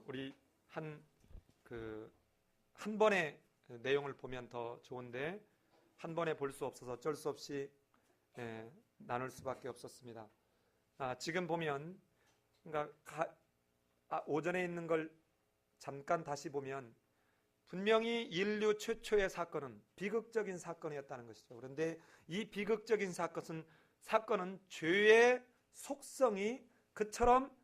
우리 한 번에 내용을 보면 더 좋은데 한 번에 볼 수 없어서 어쩔 수 없이 나눌 수밖에 없었습니다. 지금 보면 그러니까 오전에 있는 걸 잠깐 다시 보면 분명히 인류 최초의 사건은 비극적인 사건이었다는 것이죠. 그런데 이 비극적인 사건은 죄의 속성이 그처럼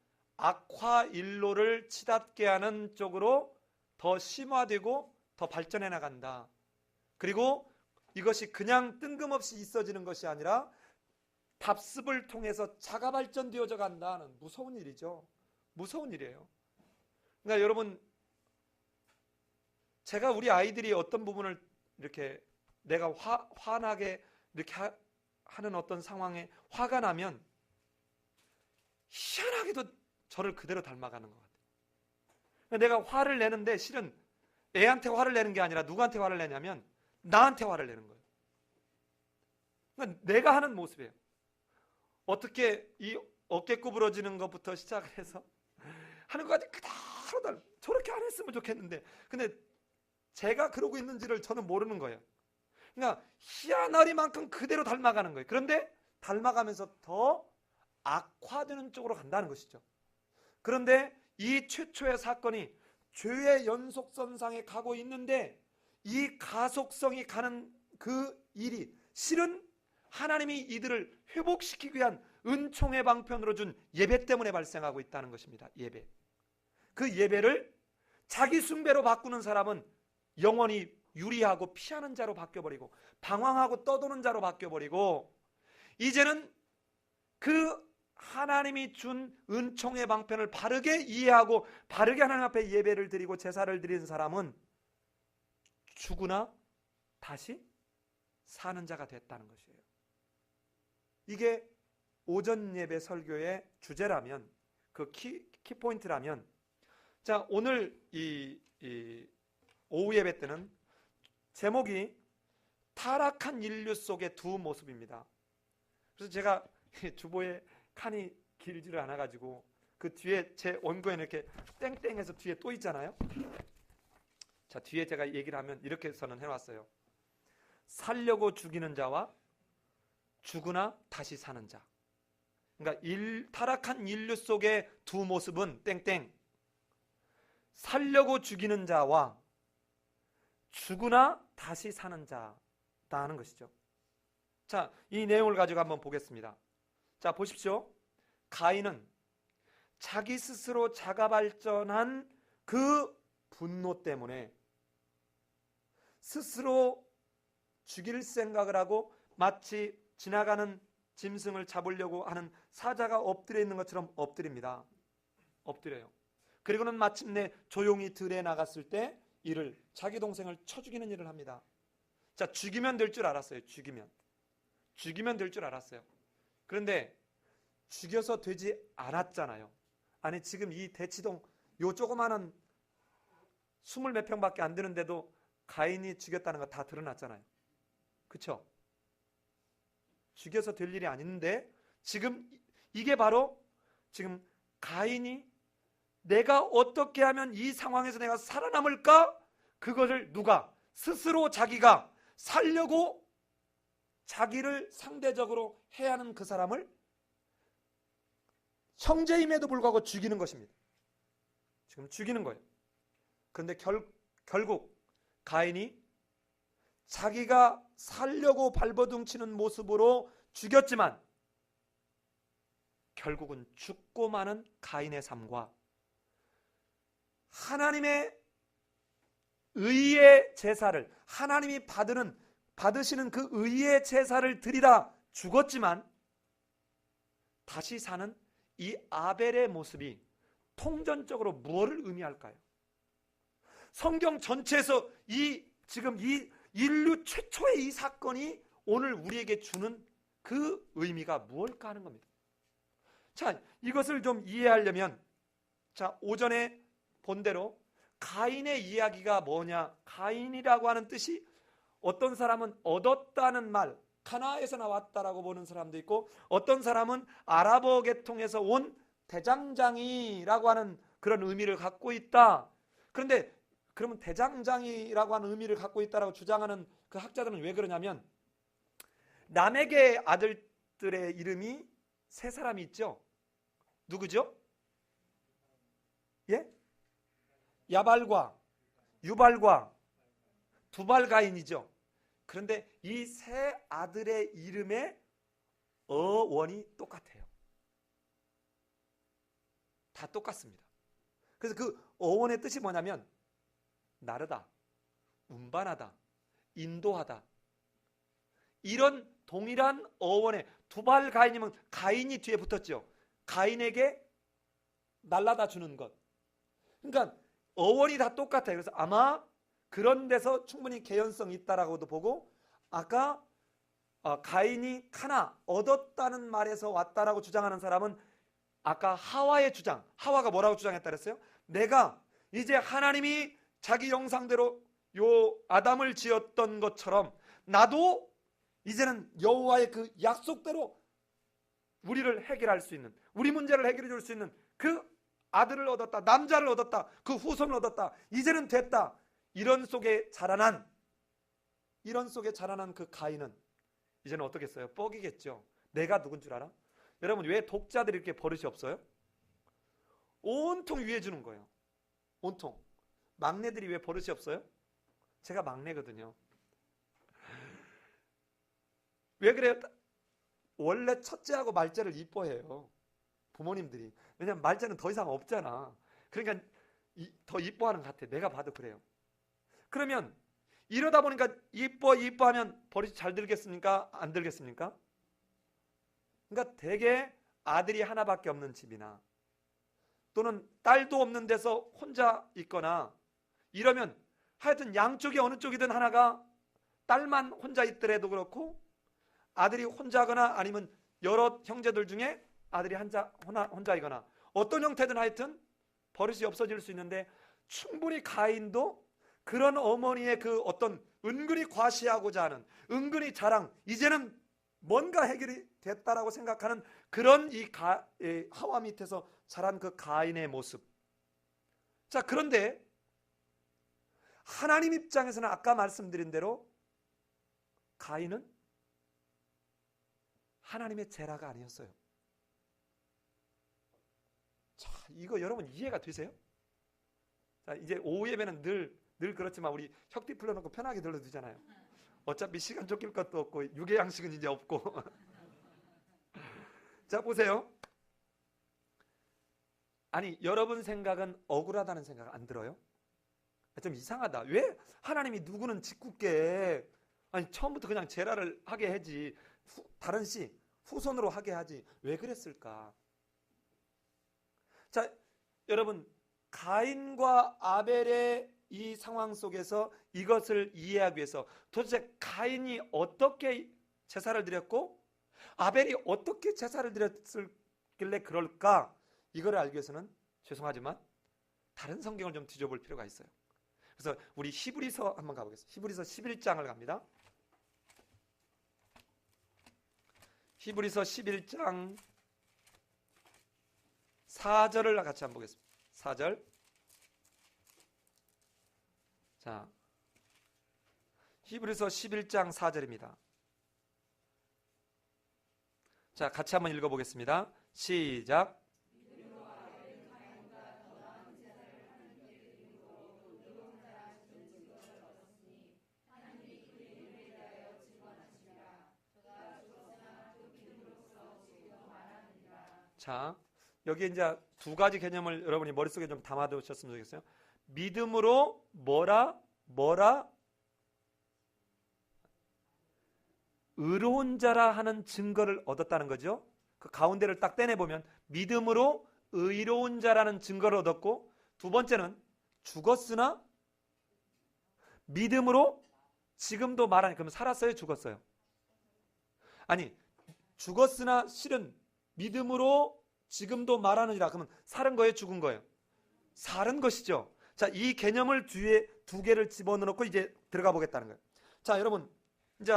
악화 일로를 치닫게 하는 쪽으로 더 심화되고 더 발전해 나간다. 그리고 이것이 그냥 뜬금없이 있어지는 것이 아니라 답습을 통해서 자가 발전되어져 간다는 무서운 일이죠. 무서운 일이에요. 그러니까 여러분, 제가 우리 아이들이 어떤 부분을 이렇게 내가 화나게 이렇게 하는 어떤 상황에 화가 나면 희한하게도 저를 그대로 닮아가는 것 같아요. 내가 화를 내는데 실은 애한테 화를 내는 게 아니라 누구한테 화를 내냐면 나한테 화를 내는 거예요. 그러니까 내가 하는 모습이에요. 어떻게 이 어깨 구부러지는 것부터 시작을 해서 하는 것까지 그대로 닮아. 저렇게 안 했으면 좋겠는데 근데 제가 그러고 있는지를 저는 모르는 거예요. 그러니까 희한하리만큼 그대로 닮아가는 거예요. 그런데 닮아가면서 더 악화되는 쪽으로 간다는 것이죠. 그런데 이 최초의 사건이 죄의 연속선상에 가고 있는데 이 가속성이 가는 그 일이 실은 하나님이 이들을 회복시키기 위한 은총의 방편으로 준 예배 때문에 발생하고 있다는 것입니다. 예배. 그 예배를 자기 숭배로 바꾸는 사람은 영원히 유리하고 피하는 자로 바뀌어버리고 방황하고 떠도는 자로 바뀌어버리고 이제는 그 하나님이 준 은총의 방편을 바르게 이해하고 바르게 하나님 앞에 예배를 드리고 제사를 드리는 사람은 죽으나 다시 사는 자가 됐다는 것이에요. 이게 오전 예배 설교의 주제라면 그 키포인트라면 자 오늘 이 오후 예배 때는 제목이 타락한 인류 속의 두 모습입니다. 그래서 제가 주보에 칸이 길지를 않아가지고 그 뒤에 제 원고에는 이렇게 땡땡해서 뒤에 또 있잖아요. 자 뒤에 제가 얘기를 하면 이렇게 저는 해놨어요. 살려고 죽이는 자와 죽으나 다시 사는 자. 그러니까 타락한 인류 속의 두 모습은 땡땡. 살려고 죽이는 자와 죽으나 다시 사는 자다는 것이죠. 자, 이 내용을 가지고 한번 보겠습니다. 자, 보십시오. 가인은 자기 스스로 자가 발전한 그 분노 때문에 스스로 죽일 생각을 하고 마치 지나가는 짐승을 잡으려고 하는 사자가 엎드려 있는 것처럼 엎드립니다. 엎드려요. 그리고는 마침내 조용히 들에 나갔을 때 이를 자기 동생을 쳐 죽이는 일을 합니다. 자, 죽이면 될 줄 알았어요. 죽이면 될 줄 알았어요. 그런데 죽여서 되지 않았잖아요. 아니 지금 이 대치동 요 조그마한 20몇 평밖에 안 되는데도 가인이 죽였다는 거 다 드러났잖아요. 그렇죠? 죽여서 될 일이 아닌데 지금 이게 바로 지금 가인이 내가 어떻게 하면 이 상황에서 내가 살아남을까? 그것을 누가 스스로 자기가 살려고 자기를 상대적으로 해야 하는 그 사람을 형제임에도 불구하고 죽이는 것입니다. 지금 죽이는 거예요. 그런데 결국 가인이 자기가 살려고 발버둥치는 모습으로 죽였지만 결국은 죽고 마는 가인의 삶과 하나님의 의의 제사를 하나님이 받으시는 그 의의 제사를 드리다 죽었지만 다시 사는 이 아벨의 모습이 통전적으로 무엇을 의미할까요? 성경 전체에서 지금 이 인류 최초의 이 사건이 오늘 우리에게 주는 그 의미가 무엇일까 하는 겁니다. 자, 이것을 좀 이해하려면 자, 오전에 본 대로 가인의 이야기가 뭐냐? 가인이라고 하는 뜻이 어떤 사람은 얻었다는 말, 가나에서 나왔다라고 보는 사람도 있고 어떤 사람은 아랍어 계통에서 온 대장장이라고 하는 그런 의미를 갖고 있다. 그런데 그러면 대장장이라고 하는 의미를 갖고 있다라고 주장하는 그 학자들은 왜 그러냐면 남에게 아들들의 이름이 세 사람이 있죠. 누구죠? 예? 야발과 유발과 두발가인이죠. 그런데 이 세 아들의 이름의 어원이 똑같아요. 다 똑같습니다. 그래서 그 어원의 뜻이 뭐냐면 나르다, 운반하다, 인도하다. 이런 동일한 어원의 두발가인이면 가인이 뒤에 붙었죠. 가인에게 날라다 주는 것. 그러니까 어원이 다 똑같아요. 그래서 아마 그런 데서 충분히 개연성이 있다라고도 보고 아까 가인이 카나 얻었다는 말에서 왔다라고 주장하는 사람은 아까 하와의 주장, 하와가 뭐라고 주장했다 그랬어요? 내가 이제 하나님이 자기 형상대로 요 아담을 지었던 것처럼 나도 이제는 여호와의 그 약속대로 우리를 해결할 수 있는, 우리 문제를 해결해 줄 수 있는 그 아들을 얻었다, 남자를 얻었다, 그 후손을 얻었다, 이제는 됐다. 이런 속에 자라난 그 가인은 이제는 어떻겠어요? 뻑이겠죠. 내가 누군 줄 알아? 여러분 왜 독자들이 이렇게 버릇이 없어요? 온통 위해 주는 거예요. 온통. 막내들이 왜 버릇이 없어요? 제가 막내거든요. 왜 그래요? 원래 첫째하고 말째를 이뻐해요. 부모님들이. 왜냐면 말째는 더 이상 없잖아. 그러니까 더 이뻐하는 것 같아. 내가 봐도 그래요. 그러면 이러다 보니까 이뻐하면 버릇이 잘 들겠습니까? 안 들겠습니까? 그러니까 대개 아들이 하나밖에 없는 집이나 또는 딸도 없는 데서 혼자 있거나 이러면 하여튼 양쪽이 어느 쪽이든 하나가 딸만 혼자 있더라도 그렇고 아들이 혼자거나 아니면 여러 형제들 중에 아들이 혼자이거나 어떤 형태든 하여튼 버릇이 없어질 수 있는데 충분히 가인도 그런 어머니의 그 어떤 은근히 과시하고자 하는 은근히 자랑 이제는 뭔가 해결이 됐다라고 생각하는 그런 이 하와 밑에서 자란 그 가인의 모습. 자, 그런데 하나님 입장에서는 아까 말씀드린 대로 가인은 하나님의 제라가 아니었어요. 자, 이거 여러분 이해가 되세요? 자, 이제 오후 예배는 늘 그렇지만 우리 혁띠 풀어놓고 편하게 들러도 되잖아요. 어차피 시간 쫓길 것도 없고 육의 양식은 이제 없고. 자, 보세요. 아니, 여러분 생각은 억울하다는 생각 안 들어요? 좀 이상하다. 왜 하나님이 누구는 짓궂게 아니 처음부터 그냥 제라를 하게 하지 다른 씨 후손으로 하게 하지 왜 그랬을까? 자, 여러분 가인과 아벨의 이 상황 속에서 이것을 이해하기 위해서 도대체 가인이 어떻게 제사를 드렸고 아벨이 어떻게 제사를 드렸길래 그럴까? 이걸 알기 위해서는 죄송하지만 다른 성경을 좀 뒤져볼 필요가 있어요. 그래서 우리 히브리서 한번 가보겠습니다. 히브리서 11장을 갑니다. 히브리서 11장 4절을 같이 한번 보겠습니다. 4절. 자, 히브리서 11장 4절입니다. 자, 같이 한번 읽어보겠습니다. 시작. 자, 여기 이제 두 가지 개념을 여러분이 머릿속에 좀 담아두셨으면 좋겠어요. 믿음으로 뭐라 의로운 자라 하는 증거를 얻었다는 거죠. 그 가운데를 딱 떼내보면 믿음으로 의로운 자라는 증거를 얻었고, 두 번째는 죽었으나 믿음으로 지금도 말하니, 그러면 살았어요? 죽었어요? 아니, 죽었으나 실은 믿음으로 지금도 말하느니라. 그러면 살은 거예요? 죽은 거예요? 살은 것이죠. 자, 이 개념을 뒤에 두 개를 집어넣고 이제 들어가 보겠다는 거예요. 자, 여러분 이제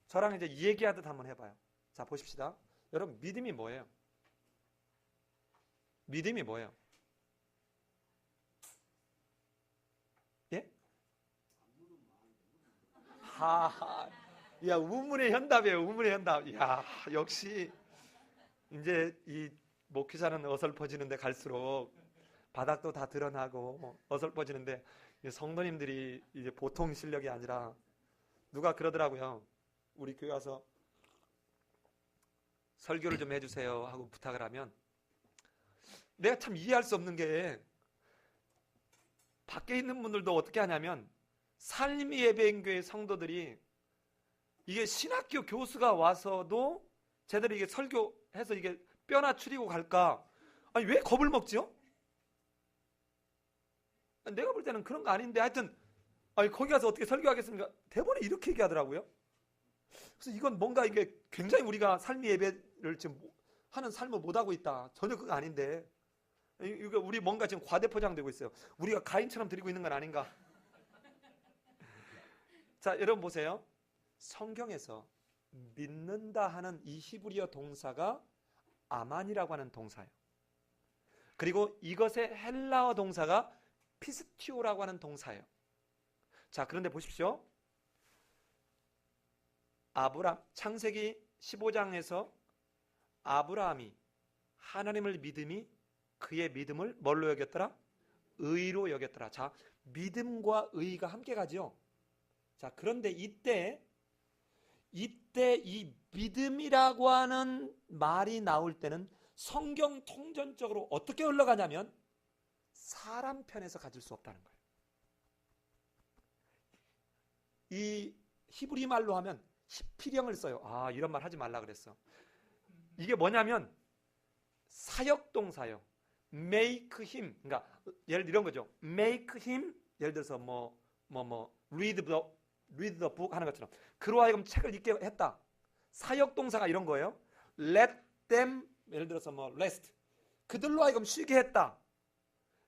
저랑 이제 이 얘기하듯 한번 해봐요. 자, 보십시다. 여러분, 믿음이 뭐예요? 믿음이 뭐예요? 예? 하하, 야, 우문의 현답이에요. 우문의 현답. 야, 역시 이제 이 목회자는 어설퍼지는데 갈수록 바닥도 다 드러나고 어설퍼지는데, 성도님들이 이제 보통 실력이 아니라, 누가 그러더라고요. 우리 교회 와서 설교를 좀 해주세요 하고 부탁을 하면, 내가 참 이해할 수 없는 게, 밖에 있는 분들도 어떻게 하냐면, 삶이 예배인 교회 성도들이 이게 신학교 교수가 와서도 제대로 이게 설교해서 이게 뼈나 추리고 갈까? 아니, 왜 겁을 먹지요? 내가 볼 때는 그런 거 아닌데, 하여튼 아니, 거기 가서 어떻게 설교하겠습니까? 대본에 이렇게 얘기하더라고요. 그래서 이건 뭔가 이게 굉장히 우리가 삶의 예배를 지금 하는 삶을 못하고 있다. 전혀 그거 아닌데, 이거 우리 뭔가 지금 과대 포장되고 있어요. 우리가 가인처럼 드리고 있는 건 아닌가? 자, 여러분 보세요. 성경에서 믿는다 하는 이 히브리어 동사가 아만이라고 하는 동사예요. 그리고 이것의 헬라어 동사가 피스티오라고 하는 동사예요. 자, 그런데 보십시오. 창세기 15장에서 아브라함이 하나님을 믿음이 그의 믿음을 뭘로 여겼더라? 의로 여겼더라. 자, 믿음과 의가 함께 가죠. 자, 그런데 이때 이 믿음이라고 하는 말이 나올 때는 성경 통전적으로 어떻게 흘러가냐면 사람 편에서 가질 수 없다는 거예요. 이 히브리 말로 하면 히피령을 써요. 아, 이런 말 하지 말라 그랬어. 이게 뭐냐면 사역동사요. make him. 그러니까 예를 들어 이런 거죠. make him. 예를 들어서 read the book 하는 것처럼 그로 하여금 책을 읽게 했다. 사역동사가 이런 거예요. let them. 예를 들어서 rest. 그들로 하여금 쉬게 했다.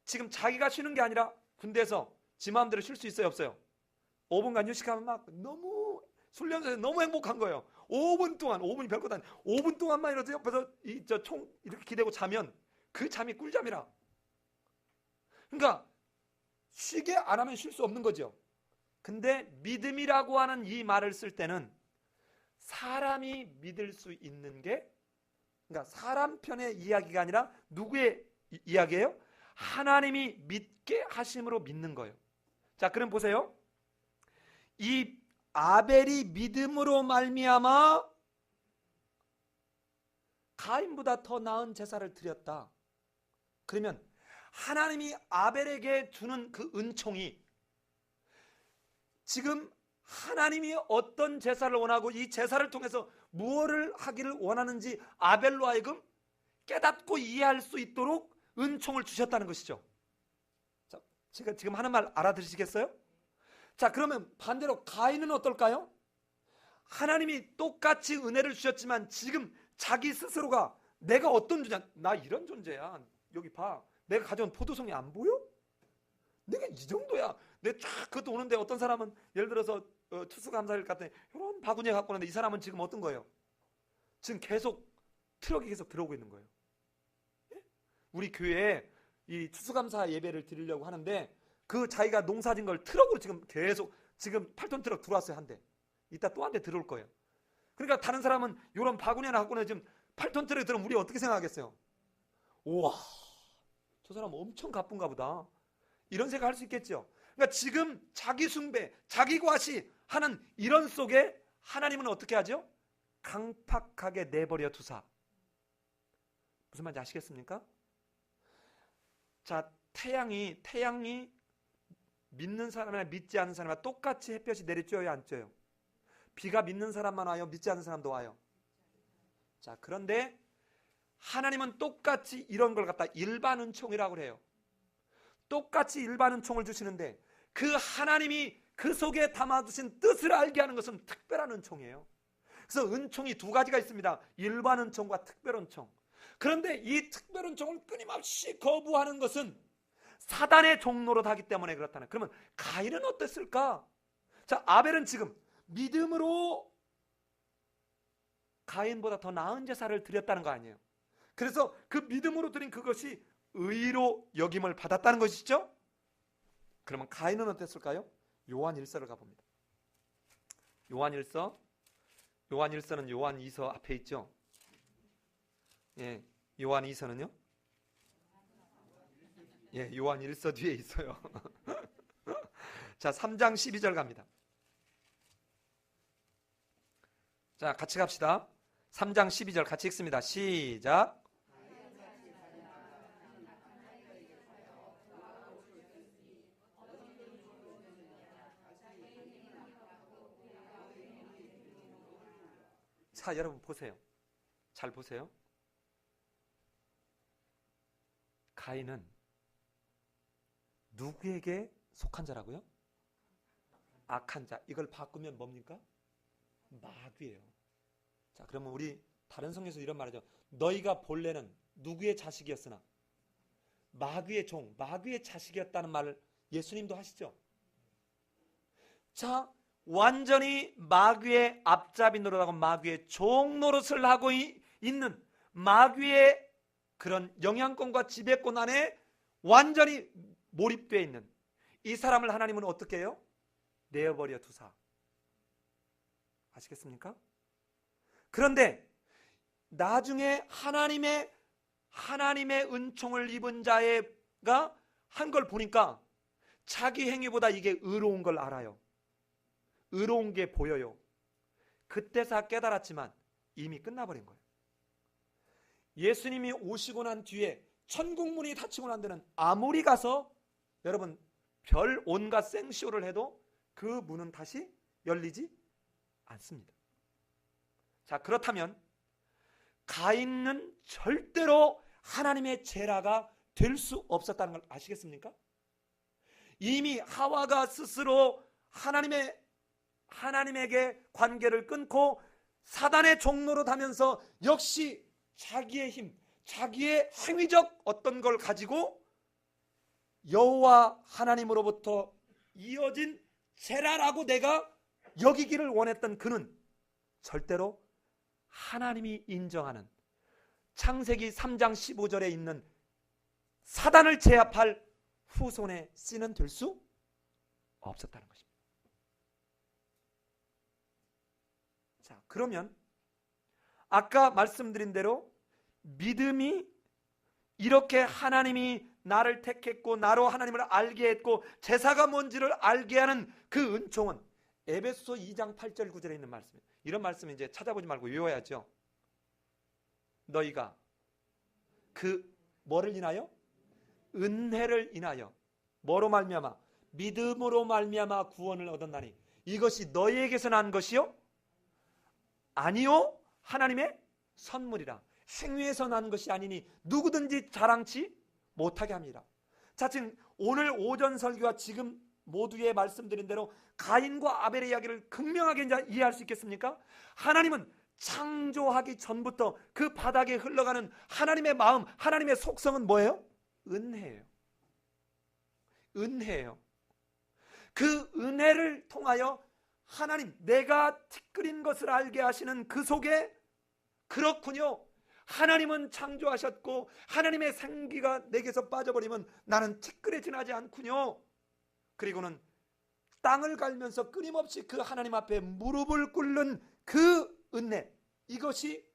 지금 자기가 쉬는 게 아니라 군대에서 지 마음대로 쉴 수 있어요, 없어요? 5분간 휴식하면 막 너무 훈련소에서 너무 행복한 거예요. 5분 동안, 5분이 별것도 아니에요. 5분 동안만 이렇게 옆에서 총 이렇게 기대고 자면 그 잠이 꿀잠이라. 그러니까 쉬게 안 하면 쉴 수 없는 거죠. 근데 믿음이라고 하는 이 말을 쓸 때는 사람이 믿을 수 있는 게, 그러니까 사람 편의 이야기가 아니라 누구의 이야기예요? 하나님이 믿게 하심으로 믿는 거예요. 자, 그럼 보세요. 이 아벨이 믿음으로 말미암아 가인보다 더 나은 제사를 드렸다. 그러면 하나님이 아벨에게 주는 그 은총이, 지금 하나님이 어떤 제사를 원하고 이 제사를 통해서 무엇을 하기를 원하는지 아벨로 하여금 깨닫고 이해할 수 있도록 은총을 주셨다는 것이죠. 자, 제가 지금 하는 말 알아들으시겠어요? 자, 그러면 반대로 가인은 어떨까요? 하나님이 똑같이 은혜를 주셨지만 지금 자기 스스로가 내가 어떤 존재야? 나 이런 존재야. 여기 봐. 내가 가져온 포도송이 안 보여? 내가 이 정도야. 내 쫙 그것도 오는데 어떤 사람은 예를 들어서 추수감사일 같은 이런 바구니에 갖고 오는데 이 사람은 지금 어떤 거예요? 지금 계속 트럭이 계속 들어오고 있는 거예요. 예? 우리 교회에 이 추수감사 예배를 드리려고 하는데 그 자기가 농사진 걸 트럭으로 지금 계속 지금 8톤 트럭 들어왔어요, 한 대. 이따 또 한 대 들어올 거예요. 그러니까 다른 사람은 이런 바구니 하나 갖고 오는 지금 8톤 트럭이 들어오면 우리 어떻게 생각하겠어요? 우와, 저 사람 엄청 가쁜가 보다. 이런 생각할 수 있겠죠. 그러니까 지금 자기 숭배, 자기 과시 하는 이런 속에 하나님은 어떻게 하죠? 강팍하게 내버려 두사. 무슨 말인지 아시겠습니까? 자, 태양이 믿는 사람이나 믿지 않는 사람이나 똑같이 햇볕이 내리쬐어요, 안 쬐어요? 비가 믿는 사람만 와요, 믿지 않는 사람도 와요? 자, 그런데 하나님은 똑같이 이런 걸 갖다 일반 은총이라고 해요. 똑같이 일반 은총을 주시는데 그 하나님이 그 속에 담아두신 뜻을 알게 하는 것은 특별한 은총이에요. 그래서 은총이 두 가지가 있습니다. 일반 은총과 특별 은총. 그런데 이 특별 은총을 끊임없이 거부하는 것은 사단의 종노릇 하기 때문에 그렇다는. 그러면 가인은 어땠을까? 자, 아벨은 지금 믿음으로 가인보다 더 나은 제사를 드렸다는 거 아니에요. 그래서 그 믿음으로 드린 그것이 의로 여김을 받았다는 것이죠. 그러면 가인은 어땠을까요? 요한일서를 가봅니다. 요한일서는 요한이서 앞에 있죠. 예, 요한이서는요? 예, 요한일서 뒤에 있어요. 자, 3장 12절 갑니다. 자, 같이 갑시다. 3장 12절 같이 읽습니다. 시작. 자, 여러분 보세요. 잘 보세요. 가인은 누구에게 속한 자라고요? 악한 자. 이걸 바꾸면 뭡니까? 마귀예요. 자, 그러면 우리 다른 성경에서 이런 말이죠. 너희가 본래는 누구의 자식이었으나 마귀의 종, 마귀의 자식이었다는 말을 예수님도 하시죠. 자, 완전히 마귀의 앞잡이 노릇하고 마귀의 종 노릇을 하고 있는 마귀의 그런 영향권과 지배권 안에 완전히 몰입되어 있는 이 사람을 하나님은 어떻게 해요? 내어버려 두사. 아시겠습니까? 그런데 나중에 하나님의 은총을 입은 자가 한 걸 보니까 자기 행위보다 이게 의로운 걸 알아요. 의로운 게 보여요. 그때서 깨달았지만 이미 끝나버린 거예요. 예수님이 오시고 난 뒤에 천국 문이 닫히고 난 데는 아무리 가서 여러분 별 온갖 생쇼를 해도 그 문은 다시 열리지 않습니다. 자, 그렇다면 가인은 절대로 하나님의 제라가 될 수 없었다는 걸 아시겠습니까? 이미 하와가 스스로 하나님에게 관계를 끊고 사단의 종로로 다면서 역시 자기의 힘, 자기의 행위적 어떤 걸 가지고 여호와 하나님으로부터 이어진 제라라고 내가 여기기를 원했던 그는 절대로 하나님이 인정하는 창세기 3장 15절에 있는 사단을 제압할 후손의 씨는 될 수 없었다는 것입니다. 자, 그러면 아까 말씀드린 대로 믿음이 이렇게 하나님이 나를 택했고 나로 하나님을 알게 했고 제사가 뭔지를 알게 하는 그 은총은 에베소서 2장 8절 9절에 있는 말씀이에요. 이런 말씀을 이제 찾아보지 말고 외워야죠. 너희가 그 뭐를 인하여? 은혜를 인하여 뭐로 말미암아? 믿음으로 말미암아 구원을 얻었나니 이것이 너희에게서 난 것이요? 아니요, 하나님의 선물이라. 행위에서 난 것이 아니니 누구든지 자랑치 못하게 합니다. 자, 지금 오늘 오전 설교와 지금 모두의 말씀드린 대로 가인과 아벨의 이야기를 극명하게 이해할 수 있겠습니까? 하나님은 창조하기 전부터 그 바닥에 흘러가는 하나님의 마음, 하나님의 속성은 뭐예요? 은혜예요. 은혜예요. 그 은혜를 통하여 하나님, 내가 티끌인 것을 알게 하시는 그 속에 그렇군요. 하나님은 창조하셨고 하나님의 생기가 내게서 빠져버리면 나는 티끌에 지나지 않군요. 그리고는 땅을 갈면서 끊임없이 그 하나님 앞에 무릎을 꿇는 그 은혜, 이것이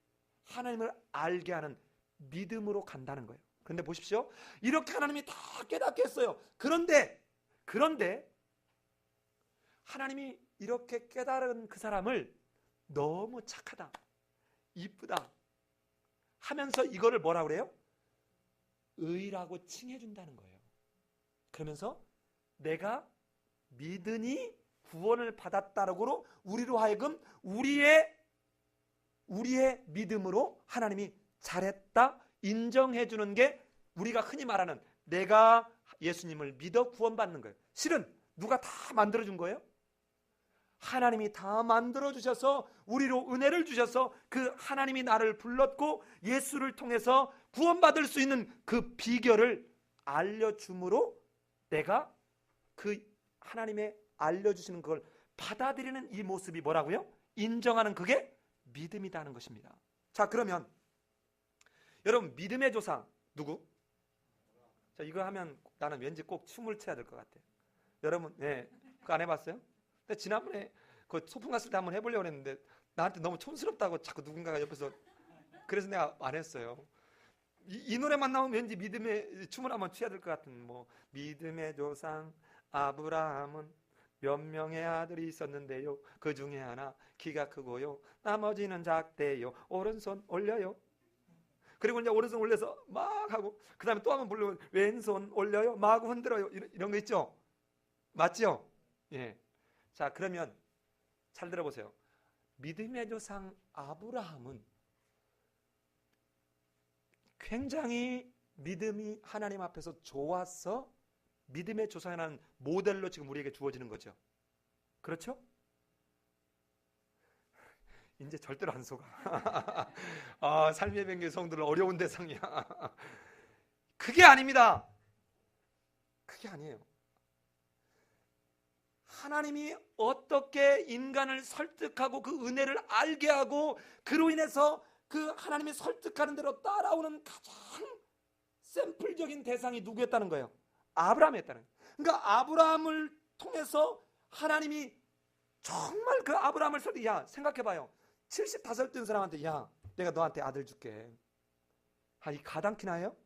하나님을 알게 하는 믿음으로 간다는 거예요. 그런데 보십시오. 이렇게 하나님이 다 깨닫게 했어요. 그런데 하나님이 이렇게 깨달은 그 사람을 너무 착하다, 이쁘다 하면서 이거를 뭐라고 그래요? 의라고 칭해준다는 거예요. 그러면서 내가 믿으니 구원을 받았다라고 우리로 하여금 우리의 믿음으로 하나님이 잘했다 인정해 주는 게 우리가 흔히 말하는 내가 예수님을 믿어 구원받는 거예요. 실은 누가 다 만들어준 거예요? 하나님이 다 만들어주셔서 우리로 은혜를 주셔서 그 하나님이 나를 불렀고 예수를 통해서 구원받을 수 있는 그 비결을 알려줌으로 내가 그 하나님의 알려주시는 그걸 받아들이는 이 모습이 뭐라고요? 인정하는 그게 믿음이다 하는 것입니다. 자, 그러면 여러분, 믿음의 조상 누구? 자, 이거 하면 나는 왠지 꼭 춤을 춰야 될 것 같아요. 여러분, 예, 그거 안 해봤어요? 근데 지난번에 그 소풍 갔을 때 한번 해보려고 했는데 나한테 너무 촌스럽다고 자꾸 누군가가 옆에서, 그래서 내가 안 했어요. 이 노래만 나오면 왠지 믿음의 춤을 한번 춰야 될 것 같은, 뭐 믿음의 조상 아브라함은 몇 명의 아들이 있었는데요, 그 중에 하나 키가 크고요, 나머지는 작대요, 오른손 올려요. 그리고 이제 오른손 올려서 막 하고, 그 다음에 또 한번 부르면 왼손 올려요, 마구 흔들어요, 이런 거 있죠? 맞죠? 예. 자, 그러면 잘 들어보세요. 믿음의 조상 아브라함은 굉장히 믿음이 하나님 앞에서 좋아서 믿음의 조상이라는 모델로 지금 우리에게 주어지는 거죠. 그렇죠? 이제 절대로 안 속아. 아, 삶의 변경 성도들 어려운 대상이야. 그게 아닙니다. 그게 아니에요. 하나님이 어떻게 인간을 설득하고 그 은혜를 알게 하고 그로 인해서 그 하나님이 설득하는 대로 따라오는 가장 샘플적인 대상이 누구였다는 거예요? 아브라함이었다는 거예요. 그러니까 아브라함을 통해서 하나님이 정말 그 아브라함을 야, 생각해봐요. 75살 된 사람한테, 야, 내가 너한테 아들 줄게. 아, 이 가당키나 해요?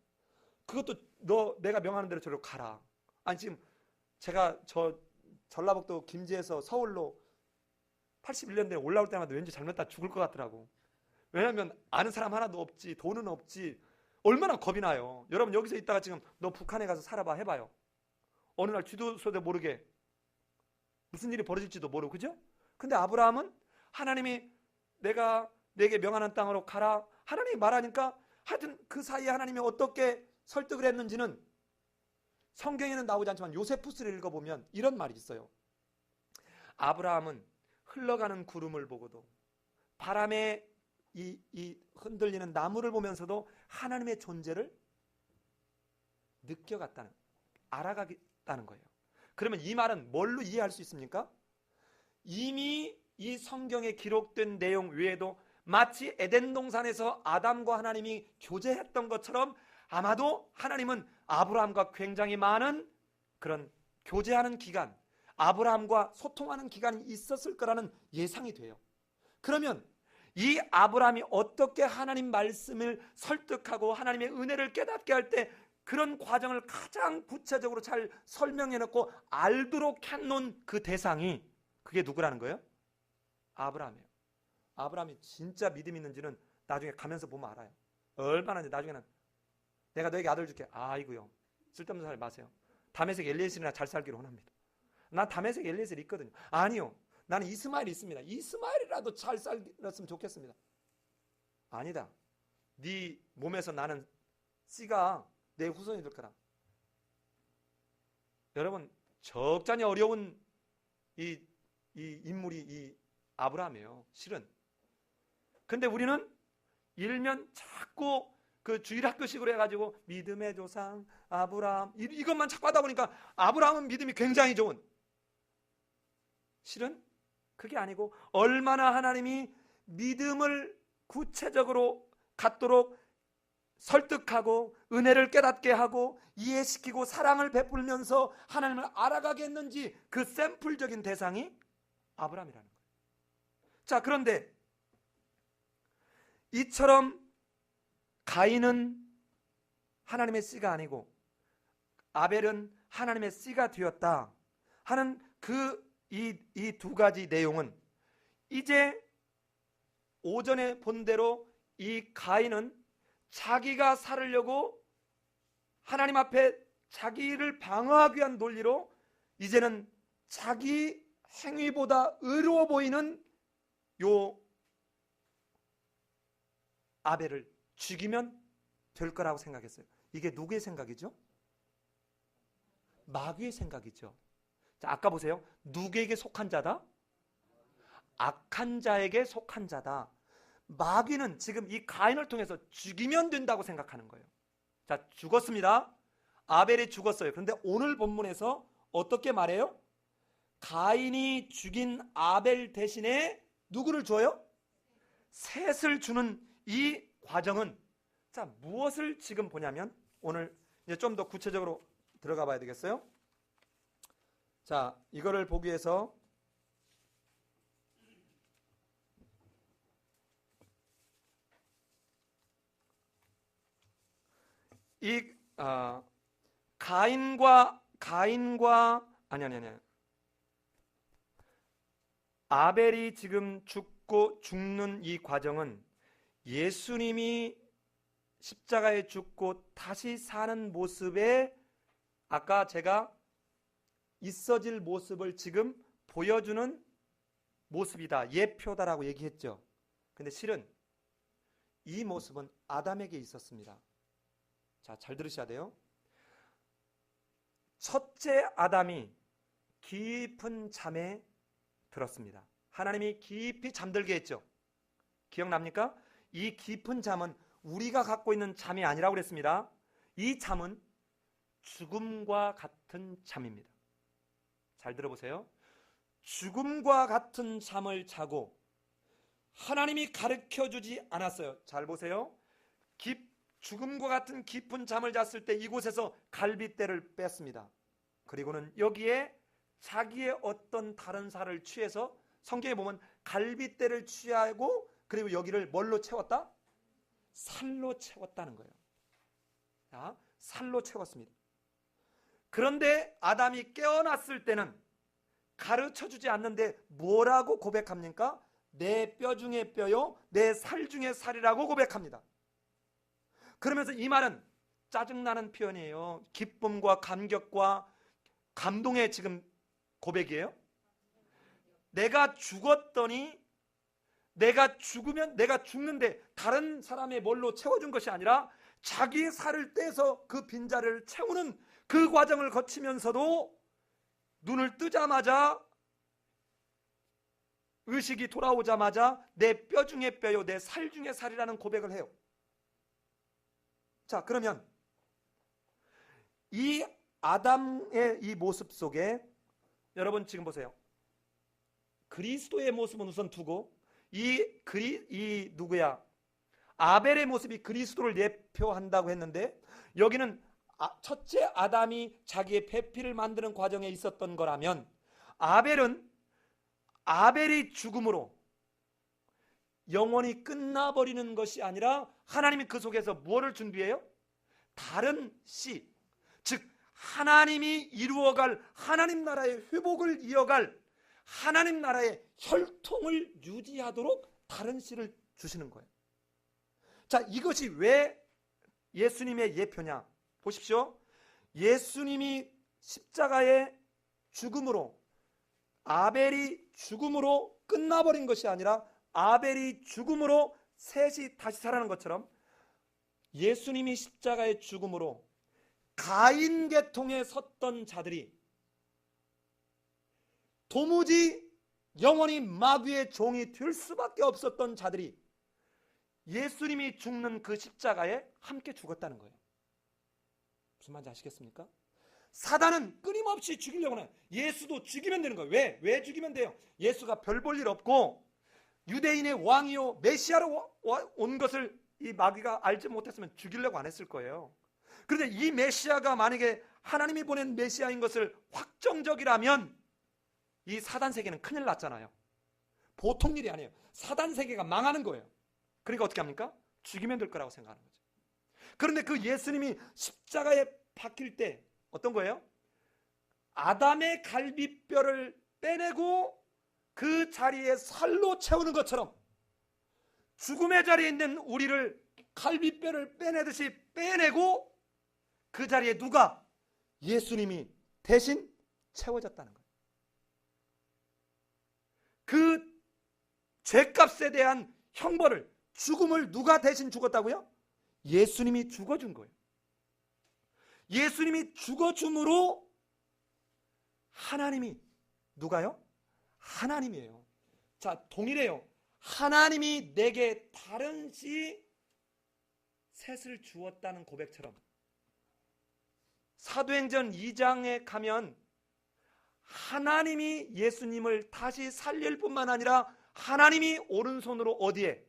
그것도 내가 명하는 대로 저리로 가라. 아니, 지금 제가 전라북도 김제에서 서울로 81년도에 올라올 때마다 왠지 잘못다 죽을 것 같더라고. 왜냐하면 아는 사람 하나도 없지, 돈은 없지, 얼마나 겁이 나요. 여러분, 여기서 있다가 지금 너 북한에 가서 살아봐, 해봐요. 어느 날 쥐도소도 모르게 무슨 일이 벌어질지도 모르고, 그죠? 근데 아브라함은 하나님이 내가 내게 명하는 땅으로 가라, 하나님이 말하니까, 하여튼 그 사이에 하나님이 어떻게 설득을 했는지는 성경에는 나오지 않지만 요세푸스를 읽어보면 이런 말이 있어요. 아브라함은 흘러가는 구름을 보고도 바람에 이 흔들리는 나무를 보면서도 하나님의 존재를 느껴갔다는, 알아가겠다는 거예요. 그러면 이 말은 뭘로 이해할 수 있습니까? 이미 이 성경에 기록된 내용 외에도 마치 에덴 동산에서 아담과 하나님이 교제했던 것처럼 아마도 하나님은 아브라함과 굉장히 많은 그런 교제하는 기간, 아브라함과 소통하는 기간이 있었을 거라는 예상이 돼요. 그러면 이 아브라함이 어떻게 하나님 말씀을 설득하고 하나님의 은혜를 깨닫게 할 때 그런 과정을 가장 구체적으로 잘 설명해 놓고 알도록 해놓은 그 대상이, 그게 누구라는 거예요? 아브라함이에요. 아브라함이 진짜 믿음 있는지는 나중에 가면서 보면 알아요. 얼마나, 나중에는 내가 너에게 아들 줄게. 아이고요, 쓸데없는 소리 마세요. 다메섹 엘리에셀이나 잘 살기로 원합니다. 난 다메섹 엘리에셀 있거든요. 아니요, 나는 이스마엘이 있습니다. 이스마엘이라도 잘 살았으면 좋겠습니다. 아니다, 네 몸에서 나는 씨가 내 후손이 될 거라. 여러분, 적잖이 어려운 이 인물이 이 아브라함이에요, 실은. 근데 우리는 일면 자꾸 그 주일학교식으로 해가지고 믿음의 조상 아브라함 이것만 자꾸 하다 보니까 아브라함은 믿음이 굉장히 좋은, 실은 그게 아니고 얼마나 하나님이 믿음을 구체적으로 갖도록 설득하고 은혜를 깨닫게 하고 이해시키고 사랑을 베풀면서 하나님을 알아가게 했는지 그 샘플적인 대상이 아브라함이라는 거예요. 자, 그런데 이처럼 가인은 하나님의 씨가 아니고 아벨은 하나님의 씨가 되었다 하는 이 두 가지 내용은, 이제 오전에 본 대로 이 가인은 자기가 살으려고 하나님 앞에 자기를 방어하기 위한 논리로 이제는 자기 행위보다 의로워 보이는 요 아벨을 죽이면 될 거라고 생각했어요. 이게 누구의 생각이죠? 마귀의 생각이죠. 자, 아까 보세요. 누구에게 속한 자다? 악한 자에게 속한 자다. 마귀는 지금 이 가인을 통해서 죽이면 된다고 생각하는 거예요. 자, 죽었습니다. 아벨이 죽었어요. 그런데 오늘 본문에서 어떻게 말해요? 가인이 죽인 아벨 대신에 누구를 줘요? 셋을 주는 이 과정은 자, 무엇을 지금 보냐면 오늘 이제 좀 더 구체적으로 들어가 봐야 되겠어요. 자, 이거를 보기 위해서 이 가인과 아니 아벨이 지금 죽는 이 과정은 예수님이 십자가에 죽고 다시 사는 모습에 아까 제가 있어질 모습을 지금 보여주는 모습이다, 예표다라고 얘기했죠. 근데 실은 이 모습은 아담에게 있었습니다. 자, 잘 들으셔야 돼요. 첫째 아담이 깊은 잠에 들었습니다. 하나님이 깊이 잠들게 했죠. 기억납니까? 이 깊은 잠은 우리가 갖고 있는 잠이 아니라고 그랬습니다. 이 잠은 죽음과 같은 잠입니다. 잘 들어보세요. 죽음과 같은 잠을 자고 하나님이 가르쳐주지 않았어요. 잘 보세요. 죽음과 같은 깊은 잠을 잤을 때 이곳에서 갈빗대를 뺐습니다. 그리고는 여기에 자기의 어떤 다른 살을 취해서 성경에 보면 갈빗대를 취하고 그리고 여기를 뭘로 채웠다? 살로 채웠다는 거예요. 자, 살로 채웠습니다. 그런데 아담이 깨어났을 때는 가르쳐주지 않는데 뭐라고 고백합니까? 내 뼈 중에 뼈요, 내 살 중에 살이라고 고백합니다. 그러면서 이 말은 짜증나는 표현이에요. 기쁨과 감격과 감동의 지금 고백이에요. 내가 죽었더니 내가 죽으면 내가 죽는데 다른 사람의 뭘로 채워준 것이 아니라 자기의 살을 떼서 그 빈자리를 채우는 그 과정을 거치면서도 눈을 뜨자마자 의식이 돌아오자마자 내 뼈 중에 뼈요, 내 살 중에 살이라는 고백을 해요. 자, 그러면 이 아담의 이 모습 속에 여러분 지금 보세요. 그리스도의 모습은 우선 두고 이 누구야? 아벨의 모습이 그리스도를 예표한다고 했는데 여기는 첫째 아담이 자기의 배필을 만드는 과정에 있었던 거라면 아벨이 죽음으로 영원히 끝나버리는 것이 아니라 하나님이 그 속에서 무엇을 준비해요? 다른 씨, 즉 하나님이 이루어갈 하나님 나라의 회복을 이어갈 하나님 나라의 혈통을 유지하도록 다른 씨를 주시는 거예요. 자, 이것이 왜 예수님의 예표냐? 보십시오. 예수님이 십자가의 죽음으로 아벨이 죽음으로 끝나버린 것이 아니라 아벨이 죽음으로 셋이 다시 살아나는 것처럼 예수님이 십자가의 죽음으로 가인 계통에 섰던 자들이 도무지 영원히 마귀의 종이 될 수밖에 없었던 자들이 예수님이 죽는 그 십자가에 함께 죽었다는 거예요. 무슨 말인지 아시겠습니까? 사단은 끊임없이 죽이려고 해요. 예수도 죽이면 되는 거예요. 왜 죽이면 돼요? 예수가 별 볼 일 없고 유대인의 왕이요 메시아로 온 것을 이 마귀가 알지 못했으면 죽이려고 안 했을 거예요. 그런데 이 메시아가 만약에 하나님이 보낸 메시아인 것을 확정적이라면 이 사단 세계는 큰일 났잖아요. 보통 일이 아니에요. 사단 세계가 망하는 거예요. 그러니까 어떻게 합니까? 죽이면 될 거라고 생각하는 거죠. 그런데 그 예수님이 십자가에 박힐 때 어떤 거예요? 아담의 갈비뼈를 빼내고 그 자리에 살로 채우는 것처럼 죽음의 자리에 있는 우리를 갈비뼈를 빼내듯이 빼내고 그 자리에 누가? 예수님이 대신 채워졌다는 거예요. 그 죄값에 대한 형벌을, 죽음을 누가 대신 죽었다고요? 예수님이 죽어준 거예요. 예수님이 죽어줌으로 하나님이, 누가요? 하나님이에요. 자, 동일해요. 하나님이 내게 다른 씨 셋을 주었다는 고백처럼 사도행전 2장에 가면 하나님이 예수님을 다시 살릴 뿐만 아니라 하나님이 오른손으로 어디에?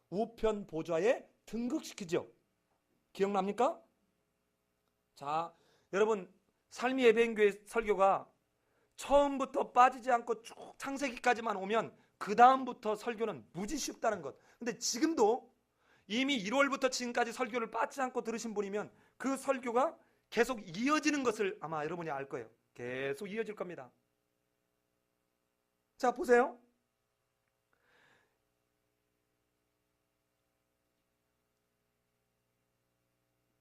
우편 보좌에 등극시키죠. 기억납니까? 자, 여러분 삶이 예배인교회 설교가 처음부터 빠지지 않고 쭉 창세기까지만 오면 그 다음부터 설교는 무지 쉽다는 것. 근데 지금도 이미 1월부터 지금까지 설교를 빠지지 않고 들으신 분이면 그 설교가 계속 이어지는 것을 아마 여러분이 알 거예요. 계속 이어질 겁니다. 자, 보세요.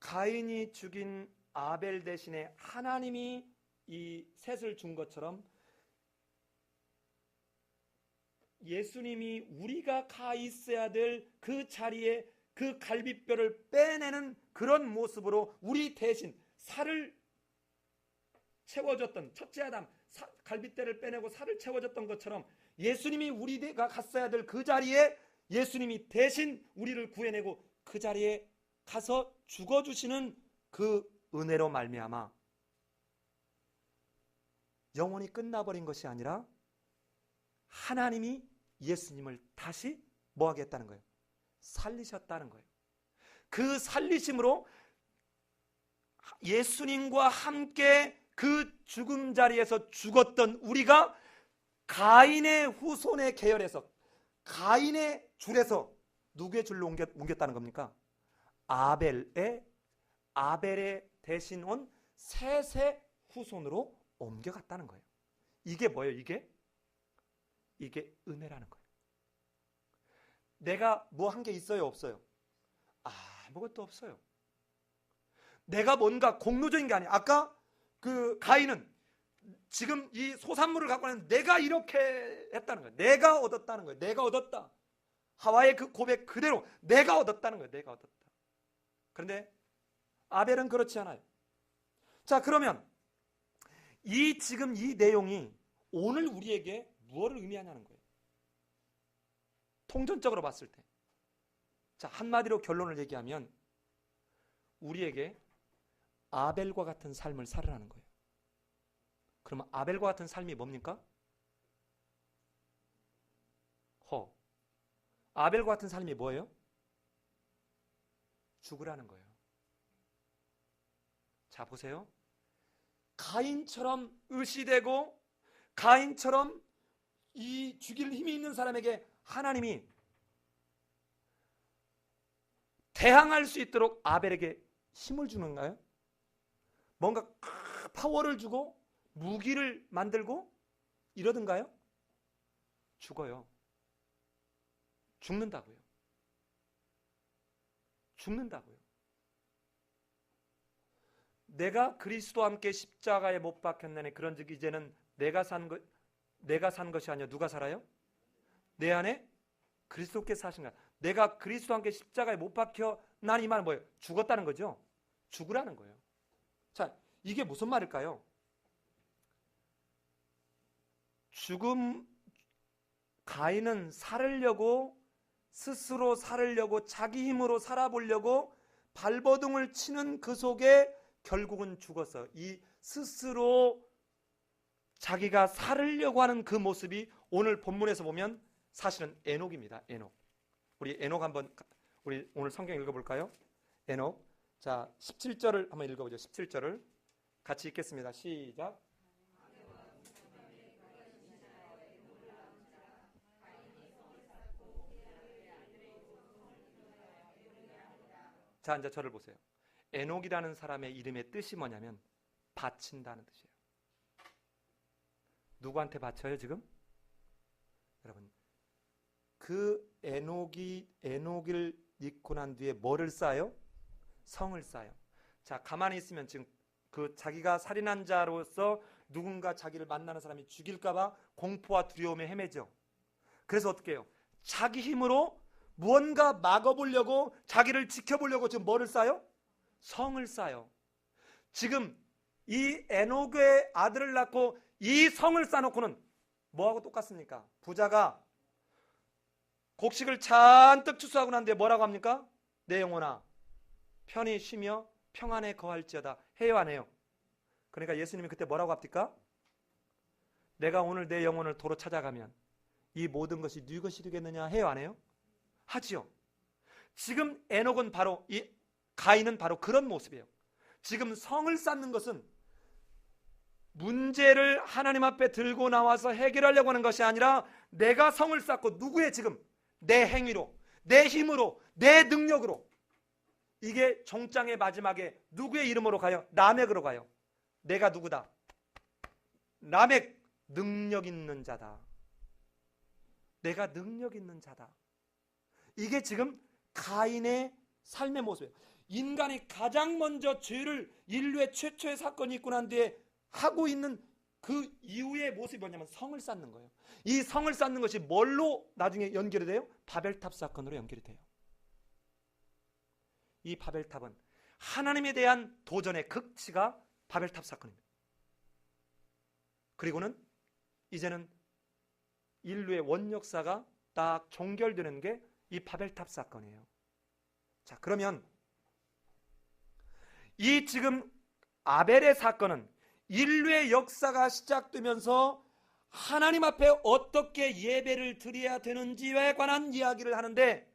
가인이 죽인 아벨 대신에 하나님이 이 셋을 준 것처럼 예수님이 우리가 가 있어야 될 그 자리에 그 갈비뼈를 빼내는 그런 모습으로 우리 대신 살을 채워줬던 첫째 아담 갈비뼈를 빼내고 살을 채워줬던 것처럼 예수님이 우리가 갔어야 될 그 자리에 예수님이 대신 우리를 구해내고 그 자리에 가서 죽어주시는 그 은혜로 말미암아 영원히 끝나버린 것이 아니라 하나님이 예수님을 다시 뭐 하겠다는 거예요? 살리셨다는 거예요. 그 살리심으로 예수님과 함께 그 죽음 자리에서 죽었던 우리가 가인의 후손의 계열에서 가인의 줄에서 누구의 줄로 옮겼다는 겁니까? 아벨의 대신 온 셋의 후손으로 옮겨갔다는 거예요. 이게 뭐예요? 이게 은혜라는 거예요. 내가 뭐 한 게 있어요? 없어요? 아무것도 없어요. 내가 뭔가 공로적인 게 아니야. 아까 그 가인은 지금 이 소산물을 갖고 있는 내가 이렇게 했다는 거예요. 내가 얻었다는 거예요. 내가 얻었다. 하와의 그 고백 그대로 내가 얻었다는 거예요. 내가 얻었다. 그런데 아벨은 그렇지 않아요. 자, 그러면 지금 이 내용이 오늘 우리에게 무엇을 의미하냐는 거예요. 통전적으로 봤을 때. 자, 한마디로 결론을 얘기하면 우리에게 아벨과 같은 삶을 살으라는 거예요. 그러면 아벨과 같은 삶이 뭡니까? 아벨과 같은 삶이 뭐예요? 죽으라는 거예요. 자, 보세요. 가인처럼 의시되고 가인처럼 이 죽일 힘이 있는 사람에게 하나님이 대항할 수 있도록 아벨에게 힘을 주는가요? 뭔가 파워를 주고 무기를 만들고 이러던가요? 죽어요. 죽는다고요. 내가 그리스도와 함께 십자가에 못 박혔나니 그런즉 이제는 내가 산 것이 아니라 누가 살아요? 내 안에 그리스도께 사신 거야. 내가 그리스도와 함께 십자가에 못 박혔나니 이 말은 뭐예요? 죽었다는 거죠. 죽으라는 거예요. 자, 이게 무슨 말일까요? 가인은 스스로 살으려고 자기 힘으로 살아보려고 발버둥을 치는 그 속에 결국은 죽었어요. 이 스스로 자기가 살으려고 하는 그 모습이 오늘 본문에서 보면 사실은 에녹입니다. 우리 에녹 우리 오늘 성경 읽어볼까요? 에녹. 자, 17절을 한번 읽어보죠. 17절을 같이 읽겠습니다. 시작. 자, 이제 저를 보세요. 에녹이라는 사람의 이름의 뜻이 뭐냐면 바친다는 뜻이에요. 누구한테 바쳐요 지금? 여러분, 그 에녹을 잊고 난 뒤에 뭐를 쌓아요? 성을 쌓아요. 자, 가만히 있으면 지금 그 자기가 살인한 자로서 누군가 자기를 만나는 사람이 죽일까봐 공포와 두려움에 헤매죠. 그래서 어떻게 해요? 자기 힘으로 무언가 막아보려고 자기를 지켜보려고 지금 뭐를 쌓아요? 성을 쌓아요. 지금 이 에녹의 아들을 낳고 이 성을 쌓아놓고는 뭐하고 똑같습니까? 부자가 곡식을 잔뜩 추수하고 난 뒤에 뭐라고 합니까? 내 영혼아 편히 쉬며 평안에 거할지어다 해요 안 해요? 그러니까 예수님이 그때 뭐라고 합니까? 내가 오늘 내 영혼을 도로 찾아가면 이 모든 것이 네 것이 되겠느냐 해요 안 해요? 하지요. 지금 에녹은 바로 이 가인은 바로 그런 모습이에요. 지금 성을 쌓는 것은 문제를 하나님 앞에 들고 나와서 해결하려고 하는 것이 아니라 내가 성을 쌓고 누구의 지금 내 행위로, 내 힘으로, 내 능력으로, 이게 종장의 마지막에 누구의 이름으로 가요? 라멕으로 가요. 내가 누구다? 라멕, 능력 있는 자다. 내가 능력 있는 자다. 이게 지금 가인의 삶의 모습이에요. 인간이 가장 먼저 죄를, 인류의 최초의 사건이 있고 난 뒤에 하고 있는 그 이후의 모습이 뭐냐면 성을 쌓는 거예요. 이 성을 쌓는 것이 뭘로 나중에 연결이 돼요? 바벨탑 사건으로 연결이 돼요. 이 바벨탑은 하나님에 대한 도전의 극치가 바벨탑 사건입니다. 그리고는 이제는 인류의 원역사가 딱 종결되는 게 이 바벨탑 사건이에요. 자, 그러면 이 지금 아벨의 사건은 인류의 역사가 시작되면서 하나님 앞에 어떻게 예배를 드려야 되는지에 관한 이야기를 하는데,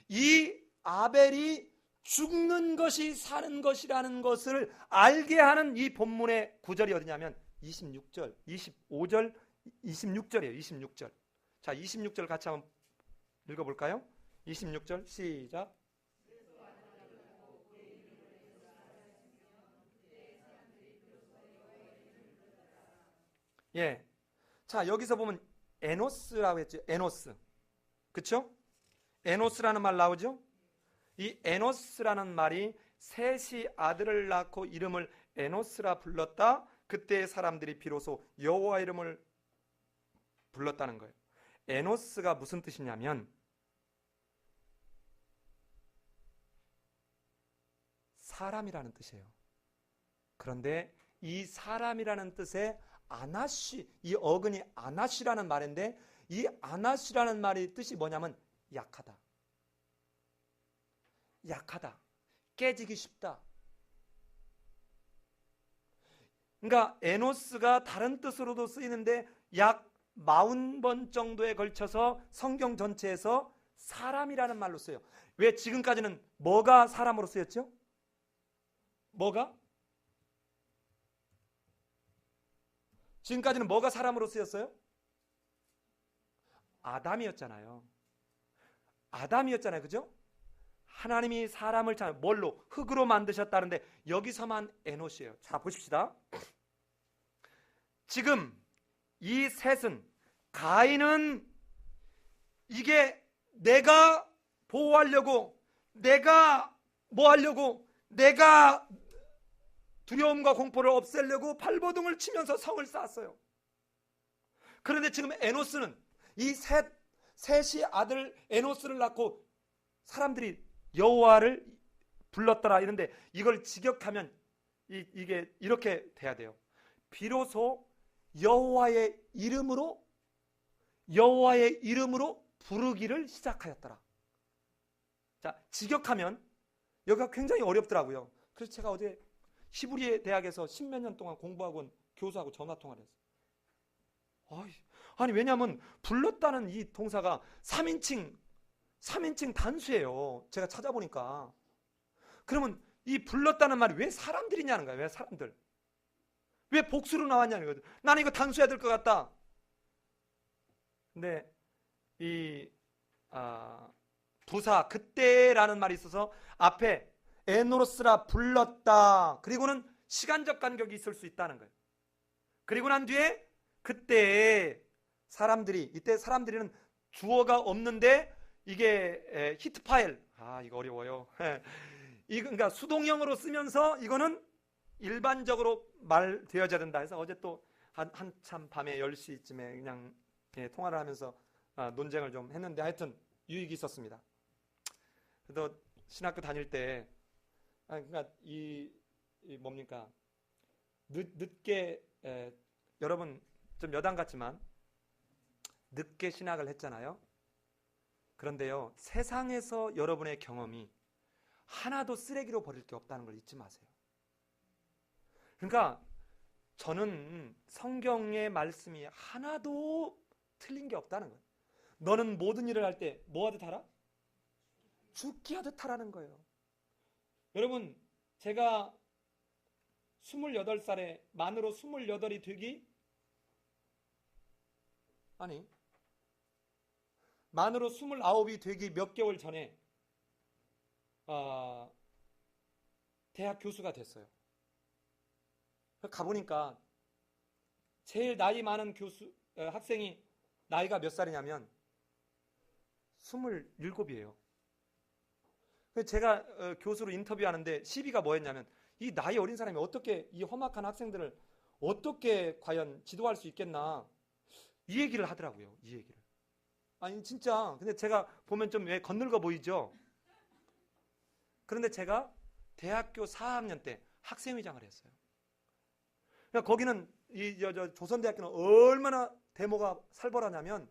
이 아벨이 죽는 것이 사는 것이라는 것을 알게 하는 이 본문의 구절이 어디냐면 26절, 25절, 26절이에요. 26절. 자, 26절 같이 한번 읽어볼까요? 26절 시작. 예. 자, 여기서 보면 에노스라고 했죠. 에노스. 그쵸? 에노스라는 말 나오죠? 이 에노스라는 말이 셋이 아들을 낳고 이름을 에노스라 불렀다. 그때 사람들이 비로소 여호와 이름을 불렀다는 거예요. 에노스가 무슨 뜻이냐면 사람이라는 뜻이에요. 그런데 이 사람이라는 뜻의 아나시, 이 어근이 아나시라는 말인데, 이 아나시라는 말의 뜻이 뭐냐면 약하다. 약하다. 깨지기 쉽다. 그러니까 에노스가 다른 뜻으로도 쓰이는데 약 40번 정도에 걸쳐서 성경 전체에서 사람이라는 말로 써요. 왜 지금까지는 뭐가 사람으로 쓰였죠? 뭐가? 지금까지는 뭐가 사람으로 쓰였어요? 아담이었잖아요. 아담이었잖아요. 그죠? 하나님이 사람을 뭘로? 흙으로 만드셨다는데 여기서만 에노시예요. 자, 보십시다. 지금 이 셋은, 가인은 이게 내가 보호하려고, 내가 뭐 하려고, 내가 두려움과 공포를 없애려고 발버둥을 치면서 성을 쌓았어요. 그런데 지금 에노스는 이 셋이 아들 에노스를 낳고 사람들이 여호와를 불렀더라 이런데, 이걸 직역하면 이게 이렇게 돼야 돼요. 비로소 여호와의 이름으로 부르기를 시작하였더라. 자, 직역하면 여기가 굉장히 어렵더라고요. 그래서 제가 어제 히브리 대학에서 10몇 년 동안 공부하고 온 교수하고 전화 통화를 했어요. 아니 왜냐하면 불렀다는 이 동사가 3인칭 단수예요. 제가 찾아보니까. 그러면 이 불렀다는 말이 왜 사람들이냐는 거예요. 왜 사람들? 왜 복수로 나왔냐는 거죠. 나는 이거 단수해야 될 것 같다. 근데 이 부사 그때라는 말이 있어서 앞에 에노스라 불렀다. 그리고는 시간적 간격이 있을 수 있다는 거예요. 그리고 난 뒤에 그때 이때 사람들이는 주어가 없는데 이게 히트 파일. 이거 어려워요. 그러니까 수동형으로 쓰면서 이거는 일반적으로 말되어져야 된다 해서 어제 또 한참 밤에 10시쯤에 그냥 통화를 하면서 논쟁을 좀 했는데 하여튼 유익이 있었습니다. 그래도 신학교 다닐 때 그러니까 뭡니까? 늦게 여러분 좀 여당 같지만 늦게 신학을 했잖아요. 그런데요, 세상에서 여러분의 경험이 하나도 쓰레기로 버릴 게 없다는 걸 잊지 마세요. 그러니까 저는 성경의 말씀이 하나도 틀린 게 없다는 거예요. 너는 모든 일을 할 때 뭐 하듯 하라? 죽게 하듯 하라는 거예요. 여러분, 제가 28살에 만으로 28이 되기 만으로 29이 되기 몇 개월 전에 대학 교수가 됐어요. 가보니까 제일 나이 많은 학생이 나이가 몇 살이냐면 27이에요. 제가 교수로 인터뷰하는데 시비가 뭐였냐면, 이 나이 어린 사람이 어떻게 이 험악한 학생들을 어떻게 과연 지도할 수 있겠나, 이 얘기를 하더라고요. 이 얘기를. 아니 진짜. 근데 제가 보면 좀 왜 건늙어 보이죠? 그런데 제가 대학교 4학년 때 학생회장을 했어요. 그러니까 거기는 조선대학교는 얼마나 데모가 살벌하냐면,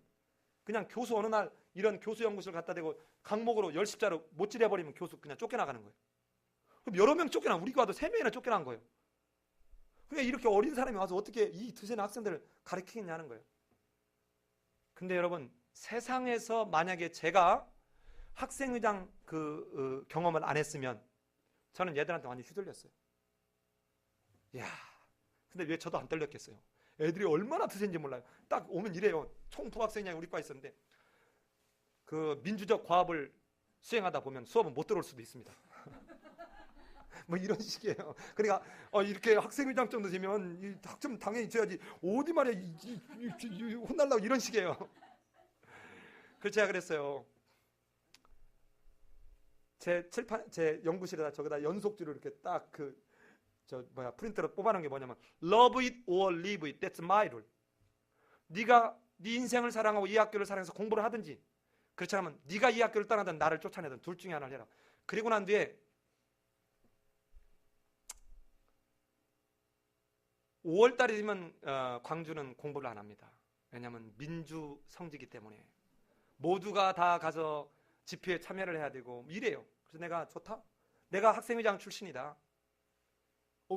그냥 교수 어느 날 이런 교수 연구실 갖다 대고 강목으로 열십자로 못질해버리면 교수 그냥 쫓겨나가는 거예요. 그럼 여러 명 쫓겨나, 우리 과도 3명이나 쫓겨난 거예요. 그러니까 이렇게 어린 사람이 와서 어떻게 이 드세는 학생들을 가르치겠냐는 거예요. 근데 여러분, 세상에서 만약에 제가 학생회장 경험을 안 했으면 저는 얘들한테 완전히 휘둘렸어요. 이야, 근데 왜 저도 안 떨렸겠어요? 애들이 얼마나 드센지 몰라요. 딱 오면 이래요. 총부학생이 우리 과에 있었는데, 그 민주적 과업을 수행하다 보면 수업은 못 들어올 수도 있습니다. 뭐 이런 식이에요. 그러니까 이렇게 학생회장 정도 되면 학점 당연히 줘야지, 어디 말이야 혼날라고, 이런 식이에요. 그래서 제가 그랬어요. 제 연구실에다 저기다 연속지로 이렇게 딱 프린터로 뽑아놓은 게 뭐냐면, Love it or leave it. That's my rule. 네가 네 인생을 사랑하고 이 학교를 사랑해서 공부를 하든지, 그렇지 않으면 네가 이 학교를 떠나든 나를 쫓아내든 둘 중에 하나를 해라. 그리고 난 뒤에 5월달이 되면 광주는 공부를 안 합니다. 왜냐하면 민주 성지이기 때문에 모두가 다 가서 집회에 참여를 해야 되고 이래요. 그래서 내가 좋다. 내가 학생회장 출신이다.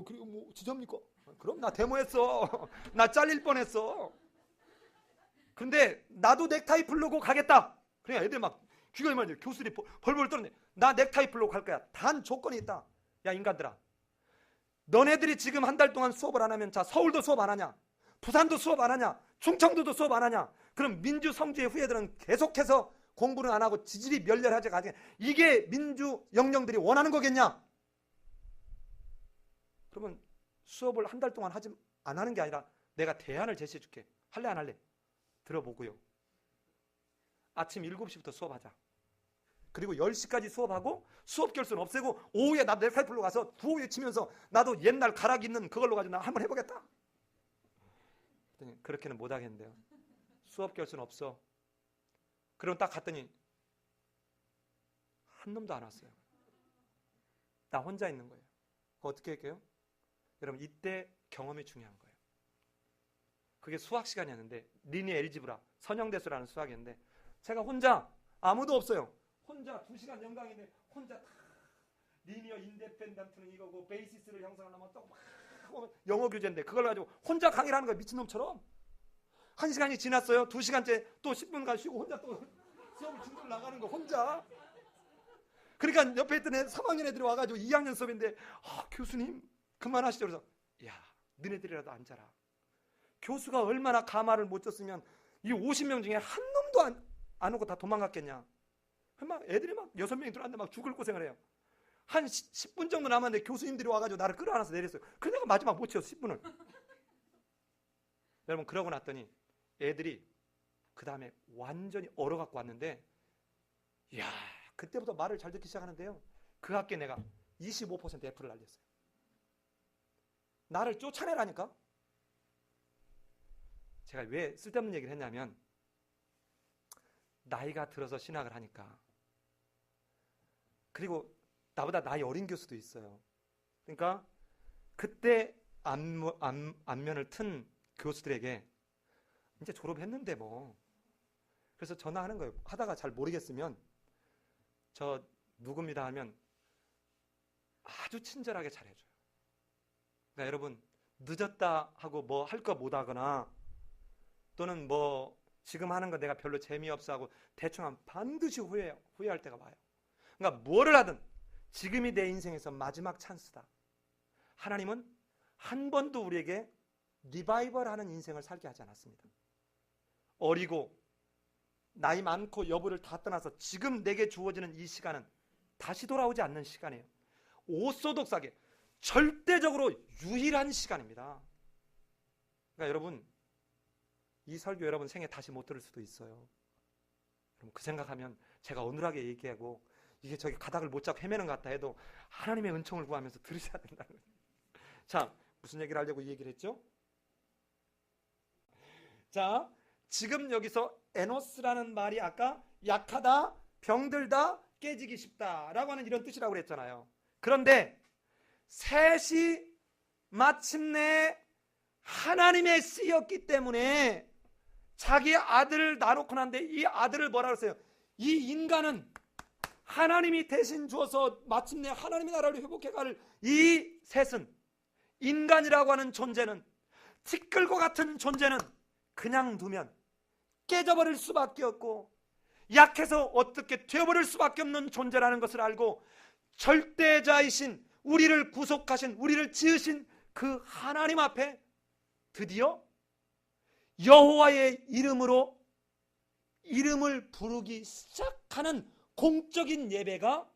그리고 뭐 진짜입니까? 그럼 나 데모했어. 나 잘릴 뻔했어. 근데 나도 넥타이 풀르고 가겠다. 그러니까 애들 막 귀가 말이야. 교수들이 벌벌 떨는데, 나 넥타이 풀르고 갈 거야. 단 조건이 있다. 야 인간들아, 너네들이 지금 한 달 동안 수업을 안 하면, 자 서울도 수업 안 하냐, 부산도 수업 안 하냐, 충청도도 수업 안 하냐, 그럼 민주 성지의 후예들은 계속해서 공부를 안 하고 지질이 멸렬하지 가지, 이게 민주 영령들이 원하는 거겠냐? 그러면 수업을 한 달 동안 안 하는 게 아니라 내가 대안을 제시해 줄게. 할래 안 할래? 들어보고요. 아침 7시부터 수업하자. 그리고 10시까지 수업하고 수업 결수는 없애고 오후에 나 넥타이 풀러 가서 구호에 치면서 나도 옛날 가락 있는 그걸로 가지고 나 한번 해보겠다. 그렇게는 못 하겠는데요. 수업 결수는 없어. 그럼 딱 갔더니 한 놈도 안 왔어요. 나 혼자 있는 거예요. 어떻게 할게요? 여러분, 이때 경험이 중요한 거예요. 그게 수학 시간이었는데, 리니 엘지브라 선형대수라는 수학이었는데, 제가 혼자, 아무도 없어요. 혼자 2시간 연강인데 혼자 다 리니어 인데펜던트는 이거고 베이시스를 형성하려면 또 막 영어 교재인데 그걸 가지고 혼자 강의를 하는 거야. 미친놈처럼. 1시간이 지났어요. 2시간째 또 10분간 쉬고 혼자 또 수업을 중途로 나가는 거 혼자. 그러니까 옆에 있던 3학년 애들이 와가지고 2학년 수업인데, 교수님 그만하시죠. 그래서 야 너네들이라도 앉아라. 교수가 얼마나 가마를 못 쳤으면 이 50명 중에 한 놈도 안 오고 다 도망갔겠냐. 막 애들이 막 6명이 들어왔는데 막 죽을 고생을 해요. 한 10분 정도 남았는데 교수님들이 와가지고 나를 끌어안아서 내렸어요. 그래서 내가 마지막 못 채웠어, 10분을. 여러분, 그러고 났더니 애들이 그 다음에 완전히 얼어갖고 왔는데, 이야, 그때부터 말을 잘 듣기 시작하는데요. 그 학기에 내가 25% F를 날렸어요. 나를 쫓아내라니까. 제가 왜 쓸데없는 얘기를 했냐면, 나이가 들어서 신학을 하니까, 그리고 나보다 나이 어린 교수도 있어요. 그러니까 그때 안면을 튼 교수들에게 이제 졸업했는데 뭐, 그래서 전화하는 거예요. 하다가 잘 모르겠으면 저 누굽니다 하면 아주 친절하게 잘해줘요. 그러니까 여러분, 늦었다 하고 뭐 할 거 못하거나 또는 뭐 지금 하는 거 내가 별로 재미없어 하고 대충 하면 반드시 후회할 때가 와요. 그러니까 뭐를 하든 지금이 내 인생에서 마지막 찬스다. 하나님은 한 번도 우리에게 리바이벌하는 인생을 살게 하지 않았습니다. 어리고 나이 많고 여부를 다 떠나서 지금 내게 주어지는 이 시간은 다시 돌아오지 않는 시간이에요. 오소독사게 절대적으로 유일한 시간입니다. 그러니까 여러분, 이 설교 여러분 생에 다시 못 들을 수도 있어요. 여러분, 그 생각하면 제가 어눌하게 얘기하고 이게 저기 가닥을 못 잡고 헤매는 것 같다 해도 하나님의 은총을 구하면서 들으셔야 된다는 거예요. 자, 무슨 얘기를 하려고 이 얘기를 했죠? 자, 지금 여기서 에노스라는 말이 아까 약하다, 병들다, 깨지기 쉽다라고 하는 이런 뜻이라고 그랬잖아요. 그런데 셋이 마침내 하나님의 씨였기 때문에 자기 아들을 낳아놓고 난데 이 아들을 뭐라 그랬어요? 이 인간은 하나님이 대신 주어서 마침내 하나님의 나라를 회복해갈 이 셋은, 인간이라고 하는 존재는, 티끌과 같은 존재는 그냥 두면 깨져버릴 수밖에 없고 약해서 어떻게 되어버릴 수밖에 없는 존재라는 것을 알고 절대자이신, 우리를 구속하신, 우리를 지으신 그 하나님 앞에 드디어 여호와의 이름으로 이름을 부르기 시작하는 공적인 예배가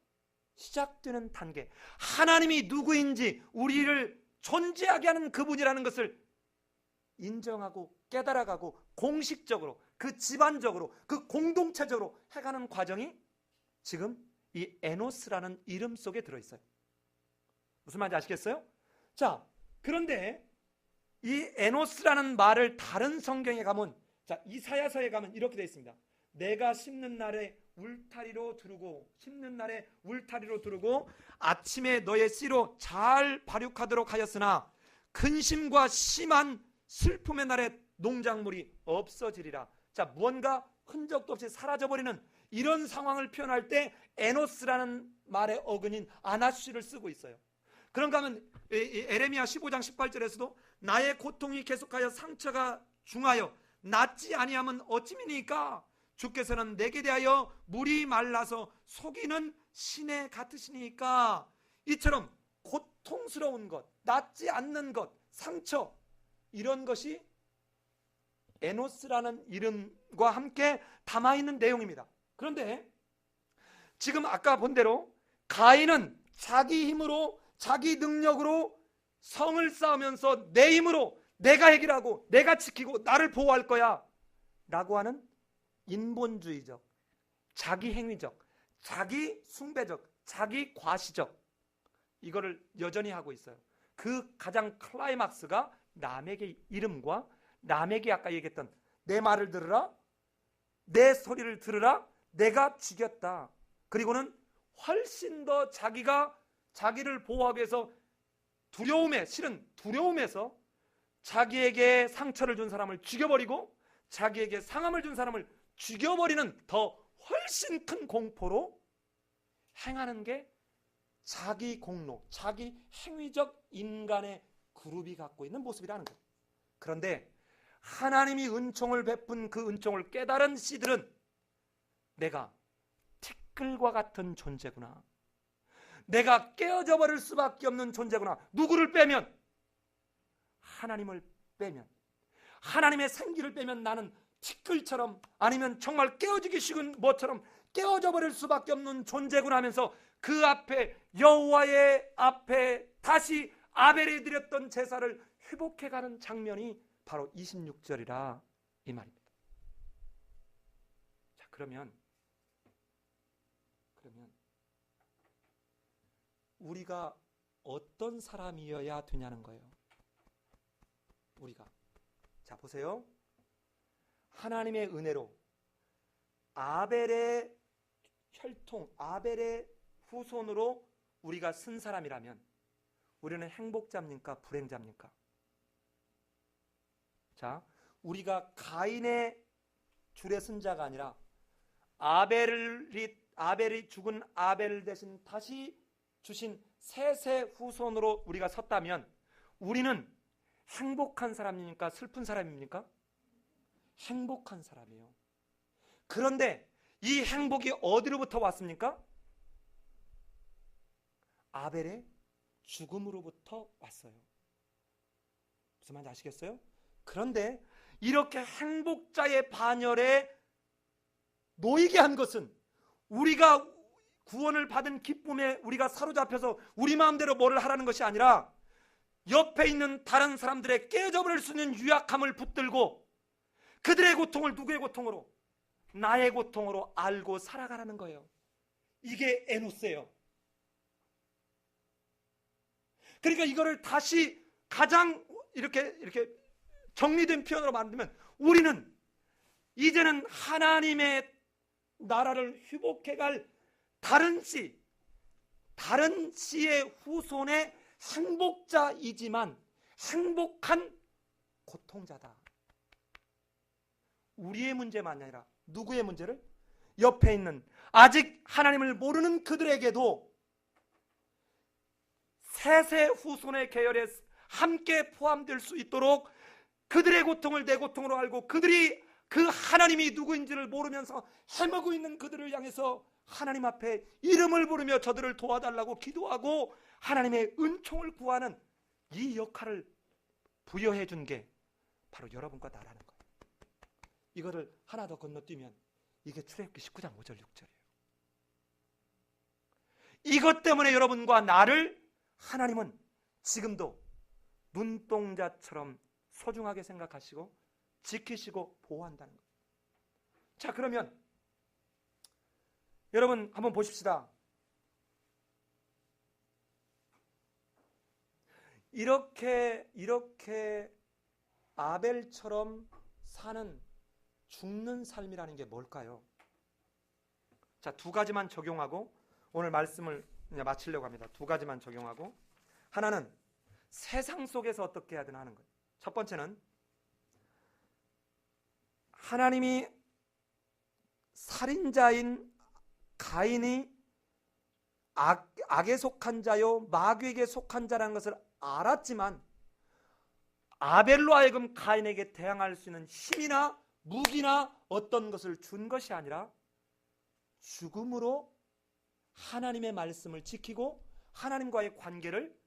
시작되는 단계, 하나님이 누구인지 우리를 존재하게 하는 그분이라는 것을 인정하고 깨달아가고 공식적으로, 그 집안적으로, 그 공동체적으로 해가는 과정이 지금 이 에노스라는 이름 속에 들어있어요. 무슨 말인지 아시겠어요? 자, 그런데 이 에노스라는 말을 다른 성경에 가면, 자, 이사야서에 가면 이렇게 되어 있습니다. 내가 심는 날에 울타리로 두르고, 심는 날에 울타리로 두르고 아침에 너의 씨로 잘 발육하도록 하였으나 근심과 심한 슬픔의 날에 농작물이 없어지리라. 자, 무언가 흔적도 없이 사라져버리는 이런 상황을 표현할 때 에노스라는 말의 어근인 아나쉬를 쓰고 있어요. 그런가 하면 에레미야 15장 18절에서도 나의 고통이 계속하여 상처가 중하여 낫지 아니하면 어찌미니까 주께서는 내게 대하여 물이 말라서 속이는 시내 같으시니까. 이처럼 고통스러운 것, 낫지 않는 것, 상처, 이런 것이 에노스라는 이름과 함께 담아있는 내용입니다. 그런데 지금 아까 본 대로 가인은 자기 힘으로, 자기 능력으로 성을 쌓으면서 내 힘으로 내가 해결하고 내가 지키고 나를 보호할 거야 라고 하는 인본주의적, 자기 행위적, 자기 숭배적, 자기 과시적, 이거를 여전히 하고 있어요. 그 가장 클라이막스가 남에게 이름과 남에게 아까 얘기했던 내 말을 들으라, 내 소리를 들으라, 내가 죽였다. 그리고는 훨씬 더 자기가 자기를 보호하기 위해서 두려움에, 실은 두려움에서 자기에게 상처를 준 사람을 죽여버리고 자기에게 상함을 준 사람을 죽여버리는 더 훨씬 큰 공포로 행하는 게 자기 공로, 자기 행위적 인간의 그룹이 갖고 있는 모습이라는 거예요. 그런데 하나님이 은총을 베푼 그 은총을 깨달은 씨들은 내가 티끌과 같은 존재구나, 내가 깨어져 버릴 수밖에 없는 존재구나. 누구를 빼면? 하나님을 빼면, 하나님의 생기를 빼면 나는 티끌처럼, 아니면 정말 깨어지기 쉬운 뭐처럼 깨어져 버릴 수밖에 없는 존재구나 하면서 그 앞에, 여호와의 앞에 다시 아벨이 드렸던 제사를 회복해가는 장면이 바로 26절이라 이 말입니다. 자, 그러면 우리가 어떤 사람이어야 되냐는 거예요. 우리가, 자 보세요. 하나님의 은혜로 아벨의 혈통, 아벨의 후손으로 우리가 쓴 사람이라면 우리는 행복자입니까? 불행자입니까? 자, 우리가 가인의 줄에 쓴 자가 아니라 아벨이 죽은 아벨 대신 다시 주신 셋의 후손으로 우리가 섰다면 우리는 행복한 사람입니까? 슬픈 사람입니까? 행복한 사람이에요. 그런데 이 행복이 어디로부터 왔습니까? 아벨의 죽음으로부터 왔어요. 무슨 말인지 아시겠어요? 그런데 이렇게 행복자의 반열에 놓이게 한 것은 우리가 구원을 받은 기쁨에 우리가 사로잡혀서 우리 마음대로 뭐를 하라는 것이 아니라 옆에 있는 다른 사람들의 깨져버릴 수 있는 유약함을 붙들고 그들의 고통을 누구의 고통으로? 나의 고통으로 알고 살아가라는 거예요. 이게 에노스예요. 그러니까 이거를 다시 가장 이렇게 정리된 표현으로 만들면 우리는 이제는 하나님의 나라를 회복해갈 다른 씨의 후손의 행복자이지만 행복한 고통자다. 우리의 문제만이 아니라 누구의 문제를? 옆에 있는 아직 하나님을 모르는 그들에게도 세세 후손의 계열에 함께 포함될 수 있도록 그들의 고통을 내 고통으로 알고 그들이 그 하나님이 누구인지를 모르면서 헤매고 있는 그들을 향해서 하나님 앞에 이름을 부르며 저들을 도와달라고 기도하고 하나님의 은총을 구하는 이 역할을 부여해 준 게 바로 여러분과 나라는 거예요. 이거를 하나 더 건너뛰면 이게 출애굽기 19장 5절 6절이에요. 이것 때문에 여러분과 나를 하나님은 지금도 눈동자처럼 소중하게 생각하시고 지키시고 보호한다는 거예요. 자, 그러면 여러분 한번 보십시다. 이렇게 아벨처럼 사는 죽는 삶이라는 게 뭘까요? 자, 두 가지만 적용하고 오늘 말씀을 마치려고 합니다. 두 가지만 적용하고, 하나는 세상 속에서 어떻게 해야 되나 하는 거예요. 첫 번째는 하나님이 살인자인 가인이 악에 속한 자요 마귀에게 속한 자라는 것을 알았지만 아벨로 하여금 가인에게 대항할 수 있는 힘이나 무기나 어떤 것을 준 것이 아니라 죽음으로 하나님의 말씀을 지키고 하나님과의 관계를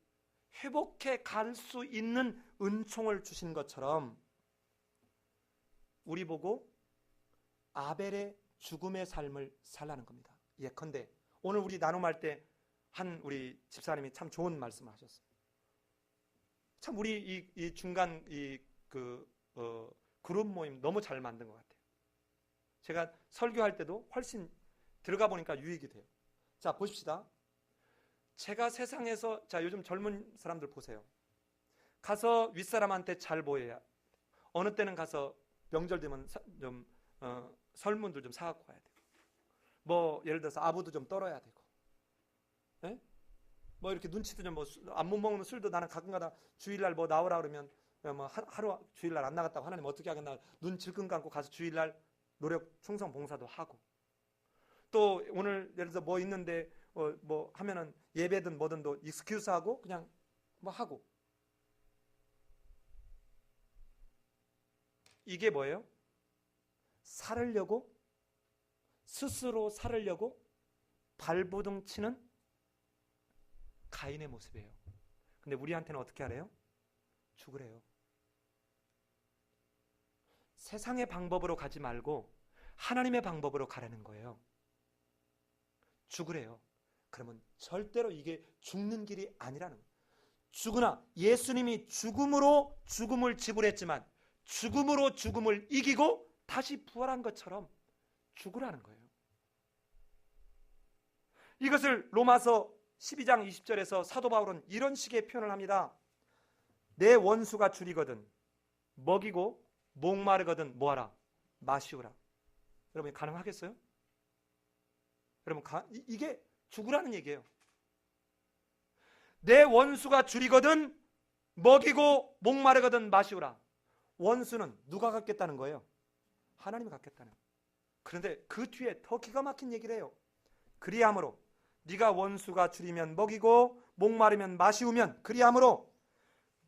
회복해 갈 수 있는 은총을 주신 것처럼 우리 보고 아벨의 죽음의 삶을 살라는 겁니다. 예컨대 오늘 우리 나눔할 때 한 우리 집사님이 참 좋은 말씀을 하셨어요. 참 우리 이 중간 그룹 모임 너무 잘 만든 것 같아요. 제가 설교할 때도 훨씬 들어가 보니까 유익이 돼요. 자, 보십시다. 제가 세상에서, 자, 요즘 젊은 사람들 보세요. 가서 윗사람한테 잘 보여야, 어느 때는 가서 명절 되면 좀 설문들 좀 사갖고 가야 되고, 뭐 예를 들어서 아부도 좀 떨어야 되고, 네? 뭐 이렇게 눈치도 좀, 뭐 안 못 먹는 술도 나는 가끔가다 주일날 뭐 나오라 그러면 뭐 하루 주일날 안 나갔다고 하나님 어떻게 하겠나 눈 질끈 감고 가서 주일날 노력 충성 봉사도 하고, 또 오늘 예를 들어서 뭐 있는데 뭐 하면은 예배든 뭐든도 익스큐스 하고 그냥 뭐 하고. 이게 뭐예요? 살으려고, 스스로 살으려고 발버둥 치는 가인의 모습이에요. 근데 우리한테는 어떻게 하래요? 죽으래요. 세상의 방법으로 가지 말고 하나님의 방법으로 가라는 거예요. 죽으래요. 그러면 절대로 이게 죽는 길이 아니라는 거예요. 죽으나 예수님이 죽음으로 죽음을 지불했지만 죽음으로 죽음을 이기고 다시 부활한 것처럼 죽으라는 거예요. 이것을 로마서 12장 20절에서 사도 바울은 이런 식의 표현을 합니다. 내 원수가 줄이거든 먹이고 목마르거든 뭐하라? 마시우라. 여러분 가능하겠어요? 여러분 이게 죽으라는 얘기예요. 내 원수가 줄이거든 먹이고 목마르거든 마시우라. 원수는 누가 갖겠다는 거예요? 하나님이 갖겠다는 거예요. 그런데 그 뒤에 더 기가 막힌 얘기를 해요. 그리함으로 네가 원수가 줄이면 먹이고 목마르면 마시우면 그리함으로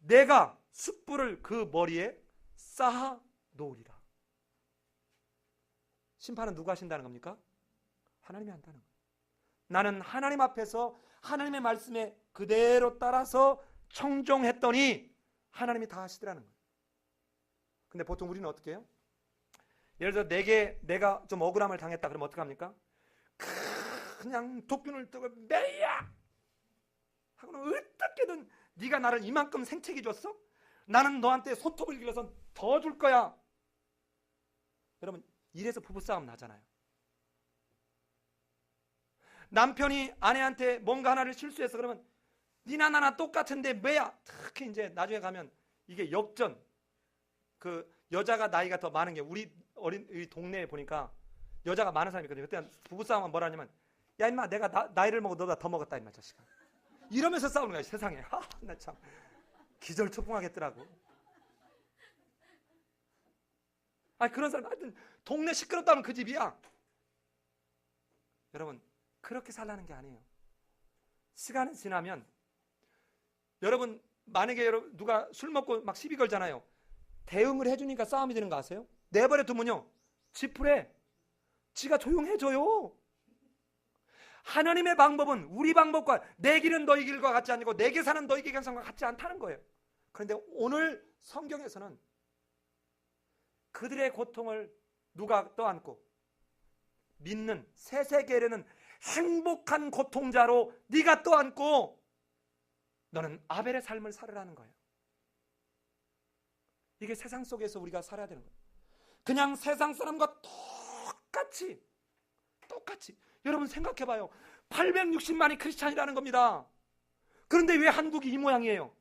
내가 숯불을 그 머리에 쌓아 놓으리라. 심판은 누가 하신다는 겁니까? 하나님이 한다는 거예요. 나는 하나님 앞에서 하나님의 말씀에 그대로 따라서 청종했더니 하나님이 다 하시더라는 거예요. 근데 보통 우리는 어떻게 해요? 예를 들어 내가 좀 억울함을 당했다 그러면 어떡합니까? 그냥 독균을 뜨고 매야 하고는 어떻게든 네가 나를 이만큼 생채기 줬어? 나는 너한테 손톱을 길러서 더 줄 거야. 여러분, 이래서 부부싸움 나잖아요. 남편이 아내한테 뭔가 하나를 실수해서 그러면 니나 나나 똑같은데 왜야? 특히 이제 나중에 가면 이게 역전. 그 여자가 나이가 더 많은 게 우리 동네에 보니까 여자가 많은 사람이 있거든요. 그때 부부싸움은 뭐라 하냐면 야 임마 내가 나이를 먹어 너보다 더 먹었다 임마 자식아. 이러면서 싸우는 거야 세상에. 나 참 기절초풍하겠더라고. 그런 사람 하여튼 동네 시끄럽다면 그 집이야. 여러분 그렇게 살라는 게 아니에요. 시간이 지나면 여러분 만약에 누가 술 먹고 막 시비 걸잖아요. 대응을 해주니까 싸움이 되는 거 아세요? 내버려 두면요 지풀에 지가 조용해져요. 하나님의 방법은 우리 방법과 내 길은 너희 길과 같지 않고 내게 사는 너희 길과 같지 않다는 거예요. 그런데 오늘 성경에서는 그들의 고통을 누가 떠안고 믿는 새 세계에는 행복한 고통자로 네가 떠안고 너는 아벨의 삶을 살으라는 거예요. 이게 세상 속에서 우리가 살아야 되는 거예요. 그냥 세상 사람과 똑같이 여러분 생각해봐요. 860만이 크리스찬이라는 겁니다. 그런데 왜 한국이 이 모양이에요?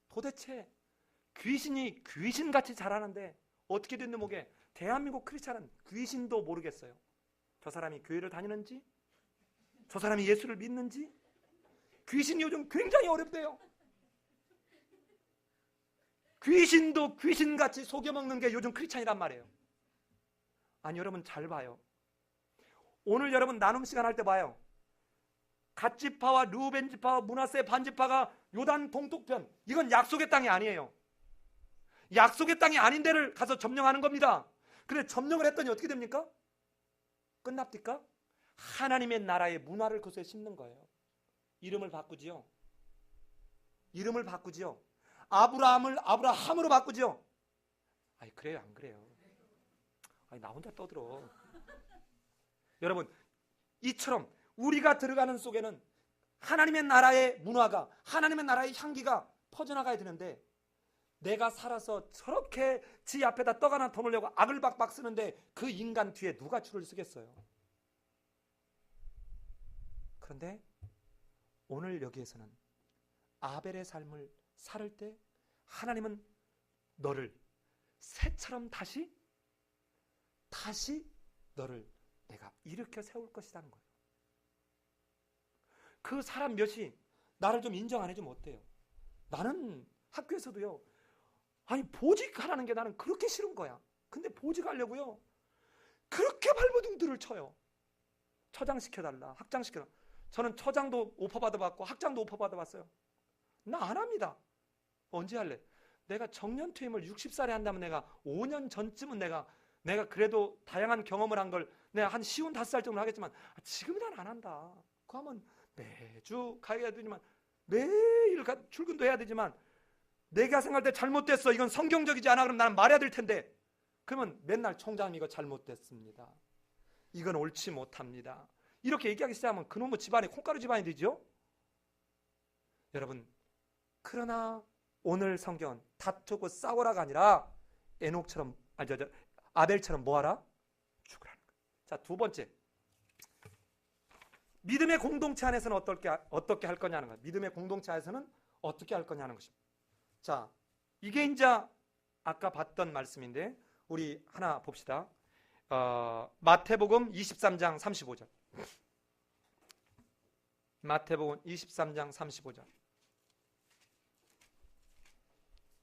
도대체 귀신이 귀신같이 자라는데 어떻게 됐는 목에 대한민국 크리스찬은 귀신도 모르겠어요. 저 사람이 교회를 다니는지, 저 사람이 예수를 믿는지. 귀신이 요즘 굉장히 어렵대요. 귀신도 귀신같이 속여먹는 게 요즘 크리스찬이란 말이에요. 아니 여러분 잘 봐요. 오늘 여러분 나눔 시간 할 때 봐요. 갓지파와 르우벤지파와 므낫세 반지파가 요단 동쪽편, 이건 약속의 땅이 아니에요. 약속의 땅이 아닌 데를 가서 점령하는 겁니다. 그런데 점령을 했더니 어떻게 됩니까? 끝납니까? 하나님의 나라의 문화를 그곳에 심는 거예요. 이름을 바꾸지요. 아브라함을 아브라함으로 바꾸지요. 그래요 안 그래요? 나 혼자 떠들어. 여러분 이처럼 우리가 들어가는 속에는 하나님의 나라의 문화가, 하나님의 나라의 향기가 퍼져나가야 되는데 내가 살아서 저렇게 지 앞에다 떡 하나 더 놓으려고 악을 박박 쓰는데 그 인간 뒤에 누가 줄을 서겠어요? 그런데 오늘 여기에서는 아벨의 삶을 살을 때 하나님은 너를 새처럼 다시 너를 내가 일으켜 세울 것이라는 거예요. 그 사람 몇이 나를 좀 인정 안 해주면 어때요? 나는 학교에서도요, 보직하라는 게 나는 그렇게 싫은 거야. 근데 보직하려고요 그렇게 발버둥들을 쳐요. 처장시켜달라, 학장시켜달라. 저는 처장도 오퍼 받아봤고 학장도 오퍼 받아봤어요. 나 안 합니다. 언제 할래? 내가 정년 퇴임을 60살에 한다면 내가 5년 전쯤은 내가 그래도 다양한 경험을 한 걸 내가 한 55살 정도 하겠지만 지금은 난 안 한다. 그거 하면 매주 가야 되지만 매일 출근도 해야 되지만 내가 생각할 때 잘못됐어, 이건 성경적이지 않아, 그럼 나는 말해야 될 텐데 그러면 맨날 총장님 이거 잘못됐습니다, 이건 옳지 못합니다, 이렇게 얘기하기 시작하면 그놈의 집안이 콩가루 집안이 되죠. 여러분 그러나 오늘 성경은 다투고 싸우라가 아니라 에녹처럼 아벨처럼 뭐하라? 죽으라는 거예요. 자, 두 번째, 믿음의 공동체 안에서는 어떻게 할 거냐는 거예요. 믿음의 공동체 안에서는 어떻게 할 거냐는 것입니다. 자, 이게 이제 아까 봤던 말씀인데 우리 하나 봅시다. 마태복음 23장 35절. 마태복음 23장 35절.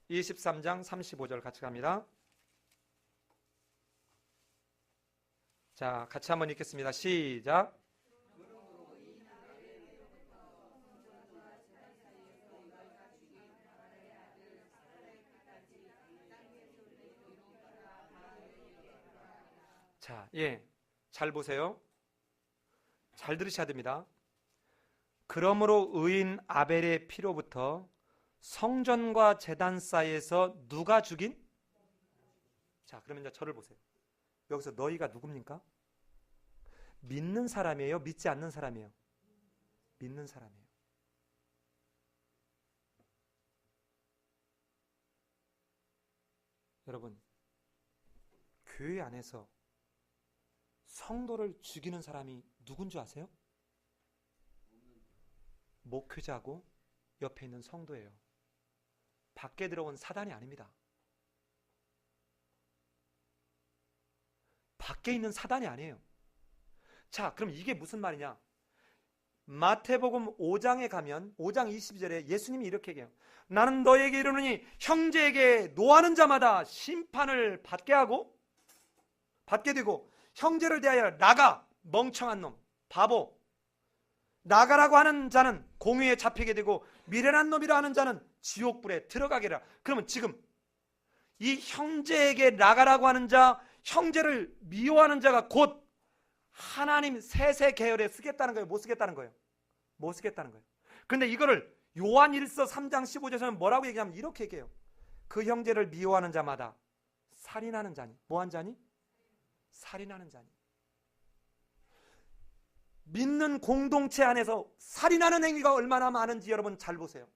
23장 35절 같이 갑니다. 자, 같이 한번 읽겠습니다. 시작. 자, 잘 보세요. 잘 들으셔야 됩니다. 그러므로 의인 아벨의 피로부터 성전과 제단 사이에서 누가 죽인? 자, 그러면 이제 저를 보세요. 여기서 너희가 누굽니까? 믿는 사람이에요? 믿지 않는 사람이에요? 믿는 사람이에요. 여러분, 교회 안에서 성도를 죽이는 사람이 누군 줄 아세요? 목회자고 옆에 있는 성도예요. 밖에 들어온 사단이 아닙니다. 밖에 있는 사단이 아니에요. 자, 그럼 이게 무슨 말이냐? 마태복음 5장에 가면 5장 22절에 예수님이 이렇게 얘기해요. 나는 너에게 이르노니 형제에게 노하는 자마다 심판을 받게 되고 형제를 대하여 나가, 멍청한 놈, 바보, 나가라고 하는 자는 공회에 잡히게 되고 미련한 놈이라 하는 자는 지옥불에 들어가게라. 그러면 지금 이 형제에게 나가라고 하는 자, 형제를 미워하는 자가 곧 하나님 셋의 계열에 쓰겠다는 거예요? 못 쓰겠다는 거예요? 못 쓰겠다는 거예요. 근데 이거를 요한 1서 3장 15절에서는 뭐라고 얘기하면 이렇게 얘기해요. 그 형제를 미워하는 자마다 살인하는 자니. 뭐한 자니? 살인하는 자니. 믿는 공동체 안에서 살인하는 행위가 얼마나 많은지 여러분 잘 보세요.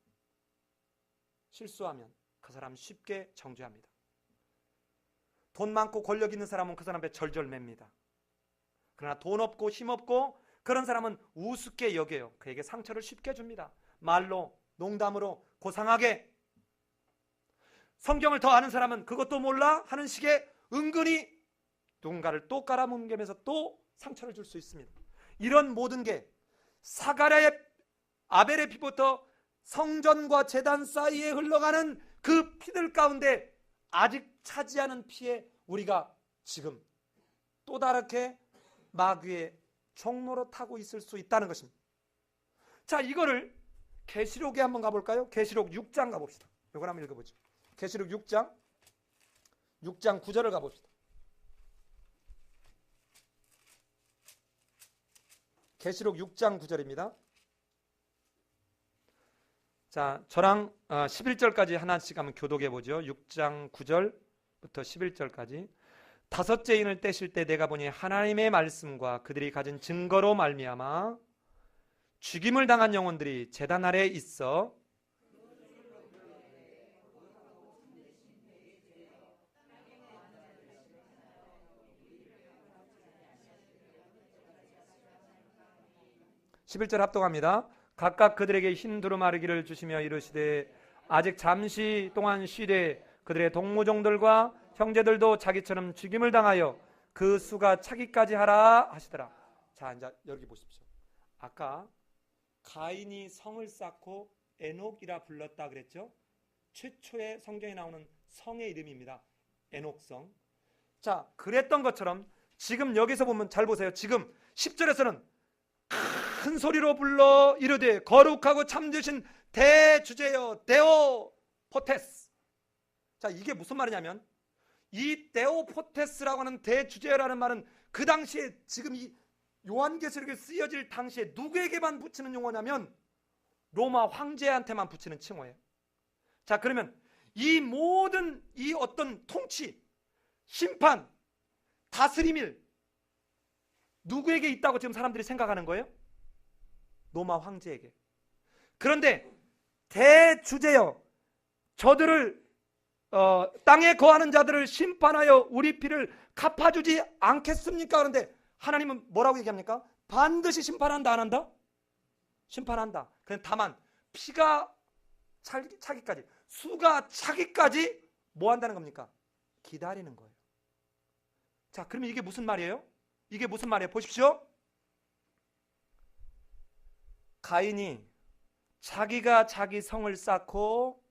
실수하면 그 사람 쉽게 정죄합니다. 돈 많고 권력 있는 사람은 그 사람 앞에 절절 맵니다. 그러나 돈 없고 힘 없고 그런 사람은 우습게 여겨요. 그에게 상처를 쉽게 줍니다. 말로, 농담으로, 고상하게. 성경을 더 아는 사람은 그것도 몰라 하는 식의 은근히 누군가를 또 깔아뭉개면서 또 상처를 줄 수 있습니다. 이런 모든 게 사가랴의 아벨의 피부터 성전과 제단 사이에 흘러가는 그 피들 가운데 아직 차지 않은 피에 우리가 지금 또 다르게 마귀의 종로로 타고 있을 수 있다는 것입니다. 자, 이거를 계시록에 한번 가볼까요? 계시록 6장 가봅시다. 이걸 한번 읽어보죠. 계시록 6장 9절을 가봅시다. 계시록 6장 9절입니다. 자, 저랑 11절까지 하나씩 한번 교독해 보죠. 6장 9절부터 11절까지. 다섯째 인을 떼실 때 내가 보니 하나님의 말씀과 그들이 가진 증거로 말미암아 죽임을 당한 영혼들이 제단 아래에 있어 11절 합동합니다. 각각 그들에게 흰 두루마리기를 주시며 이르시되 아직 잠시 동안 쉬되 그들의 동무종들과 형제들도 자기처럼 죽임을 당하여 그 수가 차기까지 하라 하시더라. 자, 이제 여기 보십시오. 아까 가인이 성을 쌓고 에녹이라 불렀다 그랬죠? 최초의 성경에 나오는 성의 이름입니다. 에녹성. 자, 그랬던 것처럼 지금 여기서 보면 잘 보세요. 지금 10절에서는 큰 소리로 불러 이르되 거룩하고 참되신 대주제여 데오포테스. 자, 이게 무슨 말이냐면 이 데오포테스라고 하는 대주제라는 말은 그 당시에 지금 이 요한계시록에 쓰여질 당시에 누구에게만 붙이는 용어냐면 로마 황제한테만 붙이는 칭호예요. 자, 그러면 이 모든 이 어떤 통치, 심판, 다스림일 누구에게 있다고 지금 사람들이 생각하는 거예요? 로마 황제에게. 그런데 대주제여 저들을 땅에 거하는 자들을 심판하여 우리 피를 갚아주지 않겠습니까? 그런데 하나님은 뭐라고 얘기합니까? 반드시 심판한다, 안 한다? 심판한다. 그런데 다만 피가 차기까지, 수가 차기까지 뭐 한다는 겁니까? 기다리는 거예요. 자, 그러면 이게 무슨 말이에요? 이게 무슨 말이에요? 보십시오. 가인이 자기가 자기 성을 쌓고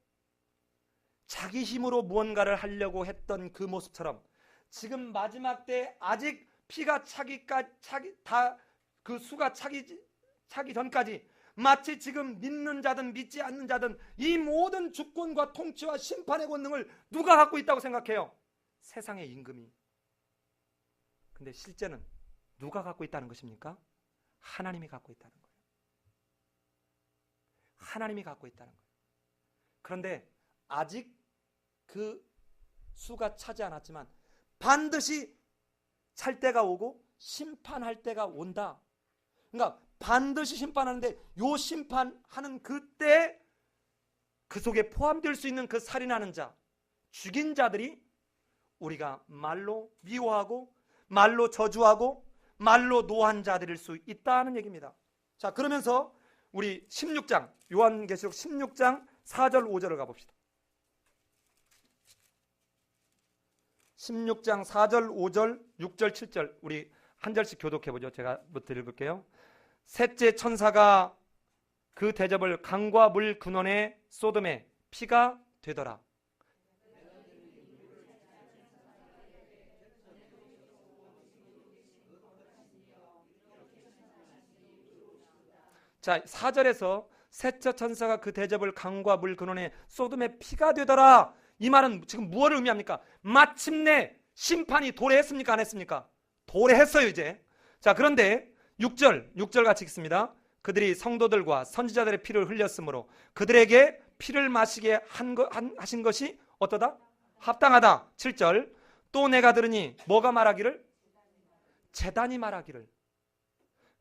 자기 힘으로 무언가를 하려고 했던 그 모습처럼 지금 마지막 때 아직 피가 그 수가 차기 전까지 마치 지금 믿는 자든 믿지 않는 자든 이 모든 주권과 통치와 심판의 권능을 누가 갖고 있다고 생각해요? 세상의 임금이. 근데 실제는 누가 갖고 있다는 것입니까? 하나님이 갖고 있다는 거예요. 하나님이 갖고 있다는 거예요. 그런데 아직 그 수가 차지 않았지만 반드시 찰 때가 오고 심판할 때가 온다. 그러니까 반드시 심판하는데 요 심판하는 그때 그 속에 포함될 수 있는 그 살인하는 자, 죽인 자들이 우리가 말로 미워하고 말로 저주하고 말로 노한 자들일 수 있다는 얘기입니다. 자, 그러면서 우리 16장 요한계시록 16장 4절 5절을 가봅시다. 16장 4절 5절 6절 7절 우리 한 절씩 교독해보죠. 제가 부터 읽을게요. 셋째 천사가 그 대접을 강과 물 근원의 소돔에 피가 되더라. 자, 4절에서 셋째 천사가 그 대접을 강과 물 근원에 소돔에 피가 되더라. 이 말은 지금 무엇을 의미합니까? 마침내 심판이 도래했습니까? 안 했습니까? 도래했어요 이제. 자, 그런데 6절 같이 읽습니다. 그들이 성도들과 선지자들의 피를 흘렸으므로 그들에게 피를 마시게 하신 것이 어떠다? 합당하다. 7절 또 내가 들으니 뭐가 말하기를? 제단이 말하기를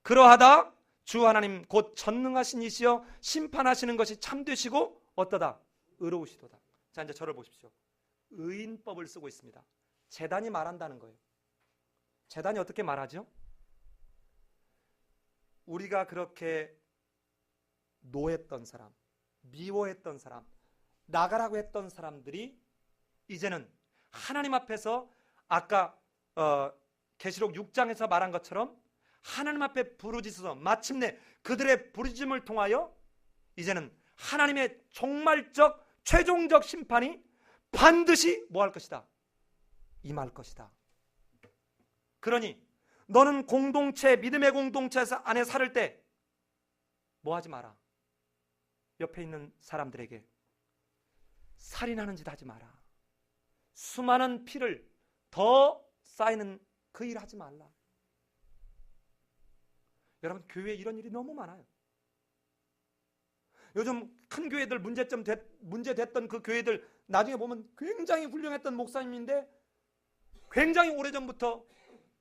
그러하다 주 하나님 곧 전능하신 이시여 심판하시는 것이 참되시고 어떠다? 의로우시도다. 자, 이제 저를 보십시오. 의인법을 쓰고 있습니다. 제단이 말한다는 거예요. 제단이 어떻게 말하죠? 우리가 그렇게 노했던 사람, 미워했던 사람, 나가라고 했던 사람들이 이제는 하나님 앞에서 아까 계시록 6장에서 말한 것처럼 하나님 앞에 부르짖어서 마침내 그들의 부르짖음을 통하여 이제는 하나님의 종말적 최종적 심판이 반드시 뭐 할 것이다? 임할 것이다. 그러니 너는 공동체, 믿음의 공동체에서 안에 살을 때 뭐 하지 마라. 옆에 있는 사람들에게 살인하는 짓 하지 마라. 수많은 피를 더 쌓이는 그 일 하지 말라. 여러분, 교회에 이런 일이 너무 많아요. 요즘 큰 교회들 문제됐던 그 교회들 나중에 보면 굉장히 훌륭했던 목사님인데 굉장히 오래전부터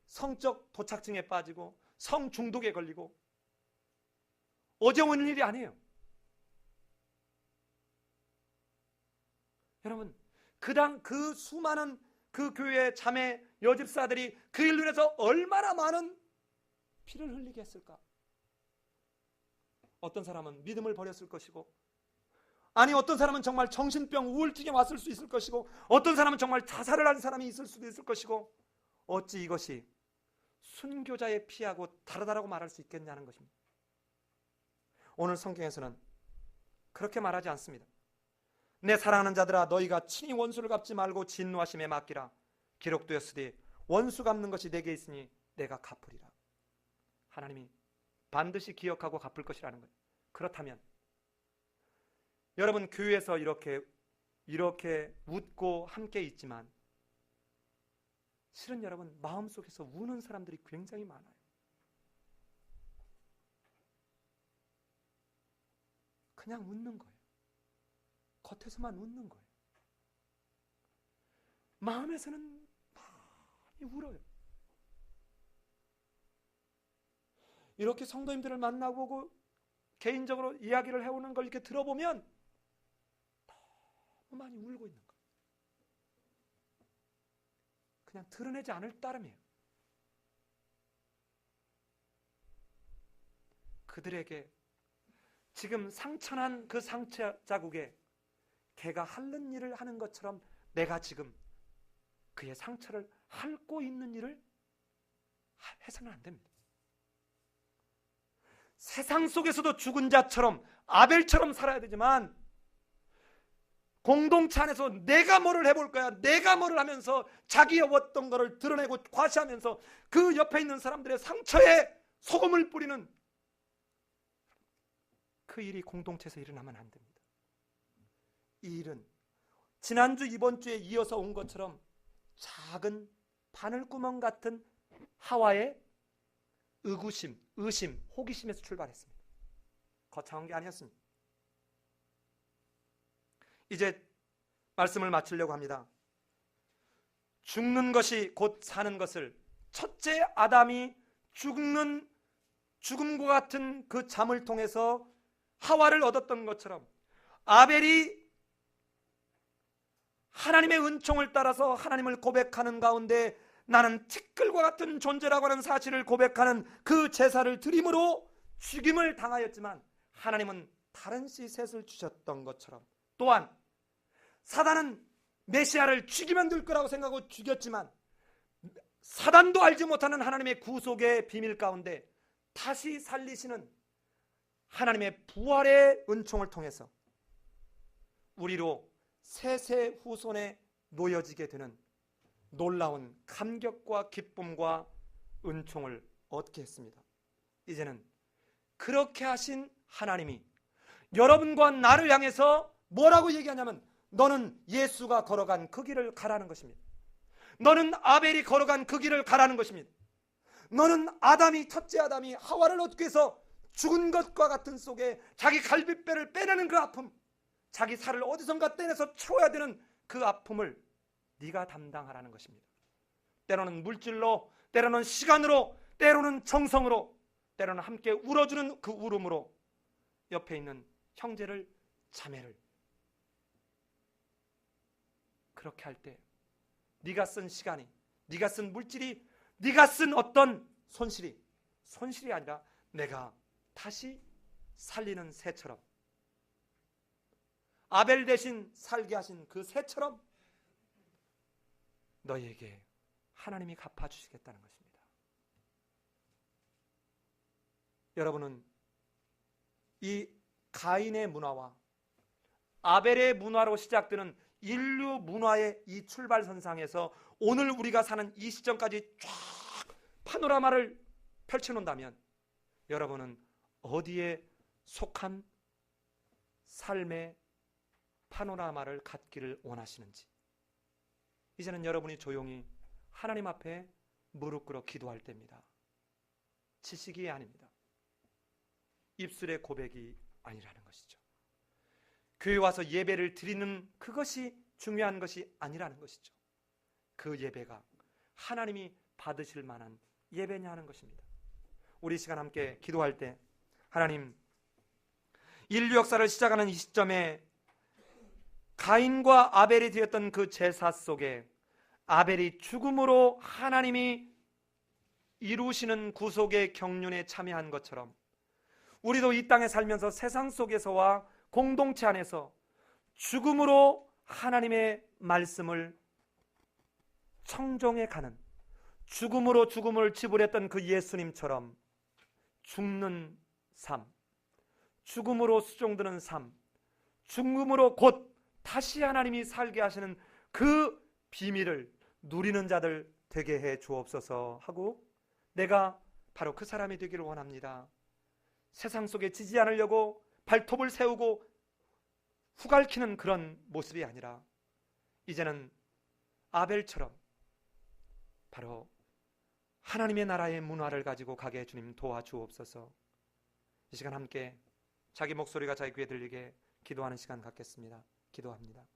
성적 도착증에 빠지고 성 중독에 걸리고 어제 오는 일이 아니에요. 여러분, 그 수많은 그 교회 자매 여집사들이 그 일로 인해서 얼마나 많은 피를 흘리게 했을까? 어떤 사람은 믿음을 버렸을 것이고, 아니 어떤 사람은 정말 정신병 우울증에 왔을 수 있을 것이고, 어떤 사람은 정말 자살을 한 사람이 있을 수도 있을 것이고, 어찌 이것이 순교자의 피하고 다르다라고 말할 수 있겠냐는 것입니다. 오늘 성경에서는 그렇게 말하지 않습니다. 내 사랑하는 자들아 너희가 친히 원수를 갚지 말고 진노하심에 맡기라. 기록되었으되 원수 갚는 것이 내게 있으니 내가 갚으리라. 하나님이 반드시 기억하고 갚을 것이라는 거예요. 그렇다면 여러분, 교회에서 이렇게 웃고 함께 있지만 실은 여러분 마음속에서 우는 사람들이 굉장히 많아요. 그냥 웃는 거예요. 겉에서만 웃는 거예요. 마음에서는 많이 울어요. 이렇게 성도님들을 만나보고 개인적으로 이야기를 해오는 걸 이렇게 들어보면 너무 많이 울고 있는 거예요. 그냥 드러내지 않을 따름이에요. 그들에게 지금 상처난 그 상처 자국에 개가 핥는 일을 하는 것처럼 내가 지금 그의 상처를 핥고 있는 일을 해서는 안 됩니다. 세상 속에서도 죽은 자처럼 아벨처럼 살아야 되지만 공동체 안에서 내가 뭐를 해볼 거야, 내가 뭐를 하면서 자기의 어떤 거를 드러내고 과시하면서 그 옆에 있는 사람들의 상처에 소금을 뿌리는 그 일이 공동체에서 일어나면 안 됩니다. 이 일은 지난주 이번 주에 이어서 온 것처럼 작은 바늘구멍 같은 하와의 의구심, 의심, 호기심에서 출발했습니다. 거창한 게 아니었습니다. 이제 말씀을 마치려고 합니다. 죽는 것이 곧 사는 것을, 첫째 아담이 죽음과 같은 그 잠을 통해서 하와를 얻었던 것처럼 아벨이 하나님의 은총을 따라서 하나님을 고백하는 가운데 나는 티끌과 같은 존재라고 하는 사실을 고백하는 그 제사를 드림으로 죽임을 당하였지만 하나님은 다른 씨셋을 주셨던 것처럼, 또한 사단은 메시아를 죽이면 될 거라고 생각하고 죽였지만 사단도 알지 못하는 하나님의 구속의 비밀 가운데 다시 살리시는 하나님의 부활의 은총을 통해서 우리로 세세 후손에 놓여지게 되는 놀라운 감격과 기쁨과 은총을 얻게 했습니다. 이제는 그렇게 하신 하나님이 여러분과 나를 향해서 뭐라고 얘기하냐면, 너는 예수가 걸어간 그 길을 가라는 것입니다. 너는 아벨이 걸어간 그 길을 가라는 것입니다. 너는 첫째 아담이 하와를 얻기 위해서 죽은 것과 같은 속에 자기 갈비뼈를 빼내는 그 아픔, 자기 살을 어디선가 떼내서 채워야 되는 그 아픔을 네가 담당하라는 것입니다. 때로는 물질로, 때로는 시간으로, 때로는 정성으로, 때로는 함께 울어주는 그 울음으로 옆에 있는 형제를, 자매를 그렇게 할 때 네가 쓴 시간이, 네가 쓴 물질이, 네가 쓴 어떤 손실이 아니라 내가 다시 살리는 새처럼, 아벨 대신 살게 하신 그 새처럼 너희에게 하나님이 갚아주시겠다는 것입니다. 여러분은 이 가인의 문화와 아벨의 문화로 시작되는 인류 문화의 이 출발선상에서 오늘 우리가 사는 이 시점까지 쫙 파노라마를 펼쳐놓는다면 여러분은 어디에 속한 삶의 파노라마를 갖기를 원하시는지, 이제는 여러분이 조용히 하나님 앞에 무릎 꿇어 기도할 때입니다. 지식이 아닙니다. 입술의 고백이 아니라는 것이죠. 교회 와서 예배를 드리는 그것이 중요한 것이 아니라는 것이죠. 그 예배가 하나님이 받으실 만한 예배냐 하는 것입니다. 우리 시간 함께 기도할 때, 하나님, 인류 역사를 시작하는 이 시점에 가인과 아벨이 드렸던 그 제사 속에 아벨이 죽음으로 하나님이 이루시는 구속의 경륜에 참여한 것처럼 우리도 이 땅에 살면서 세상 속에서와 공동체 안에서 죽음으로 하나님의 말씀을 청정해 가는, 죽음으로 죽음을 지불했던 그 예수님처럼 죽는 삶, 죽음으로 수종드는 삶, 죽음으로 곧 다시 하나님이 살게 하시는 그 비밀을 누리는 자들 되게 해 주옵소서 하고, 내가 바로 그 사람이 되기를 원합니다. 세상 속에 지지 않으려고 발톱을 세우고 후갈키는 그런 모습이 아니라 이제는 아벨처럼 바로 하나님의 나라의 문화를 가지고 가게 주님 도와주옵소서. 이 시간 함께 자기 목소리가 자기 귀에 들리게 기도하는 시간 갖겠습니다. 기도합니다.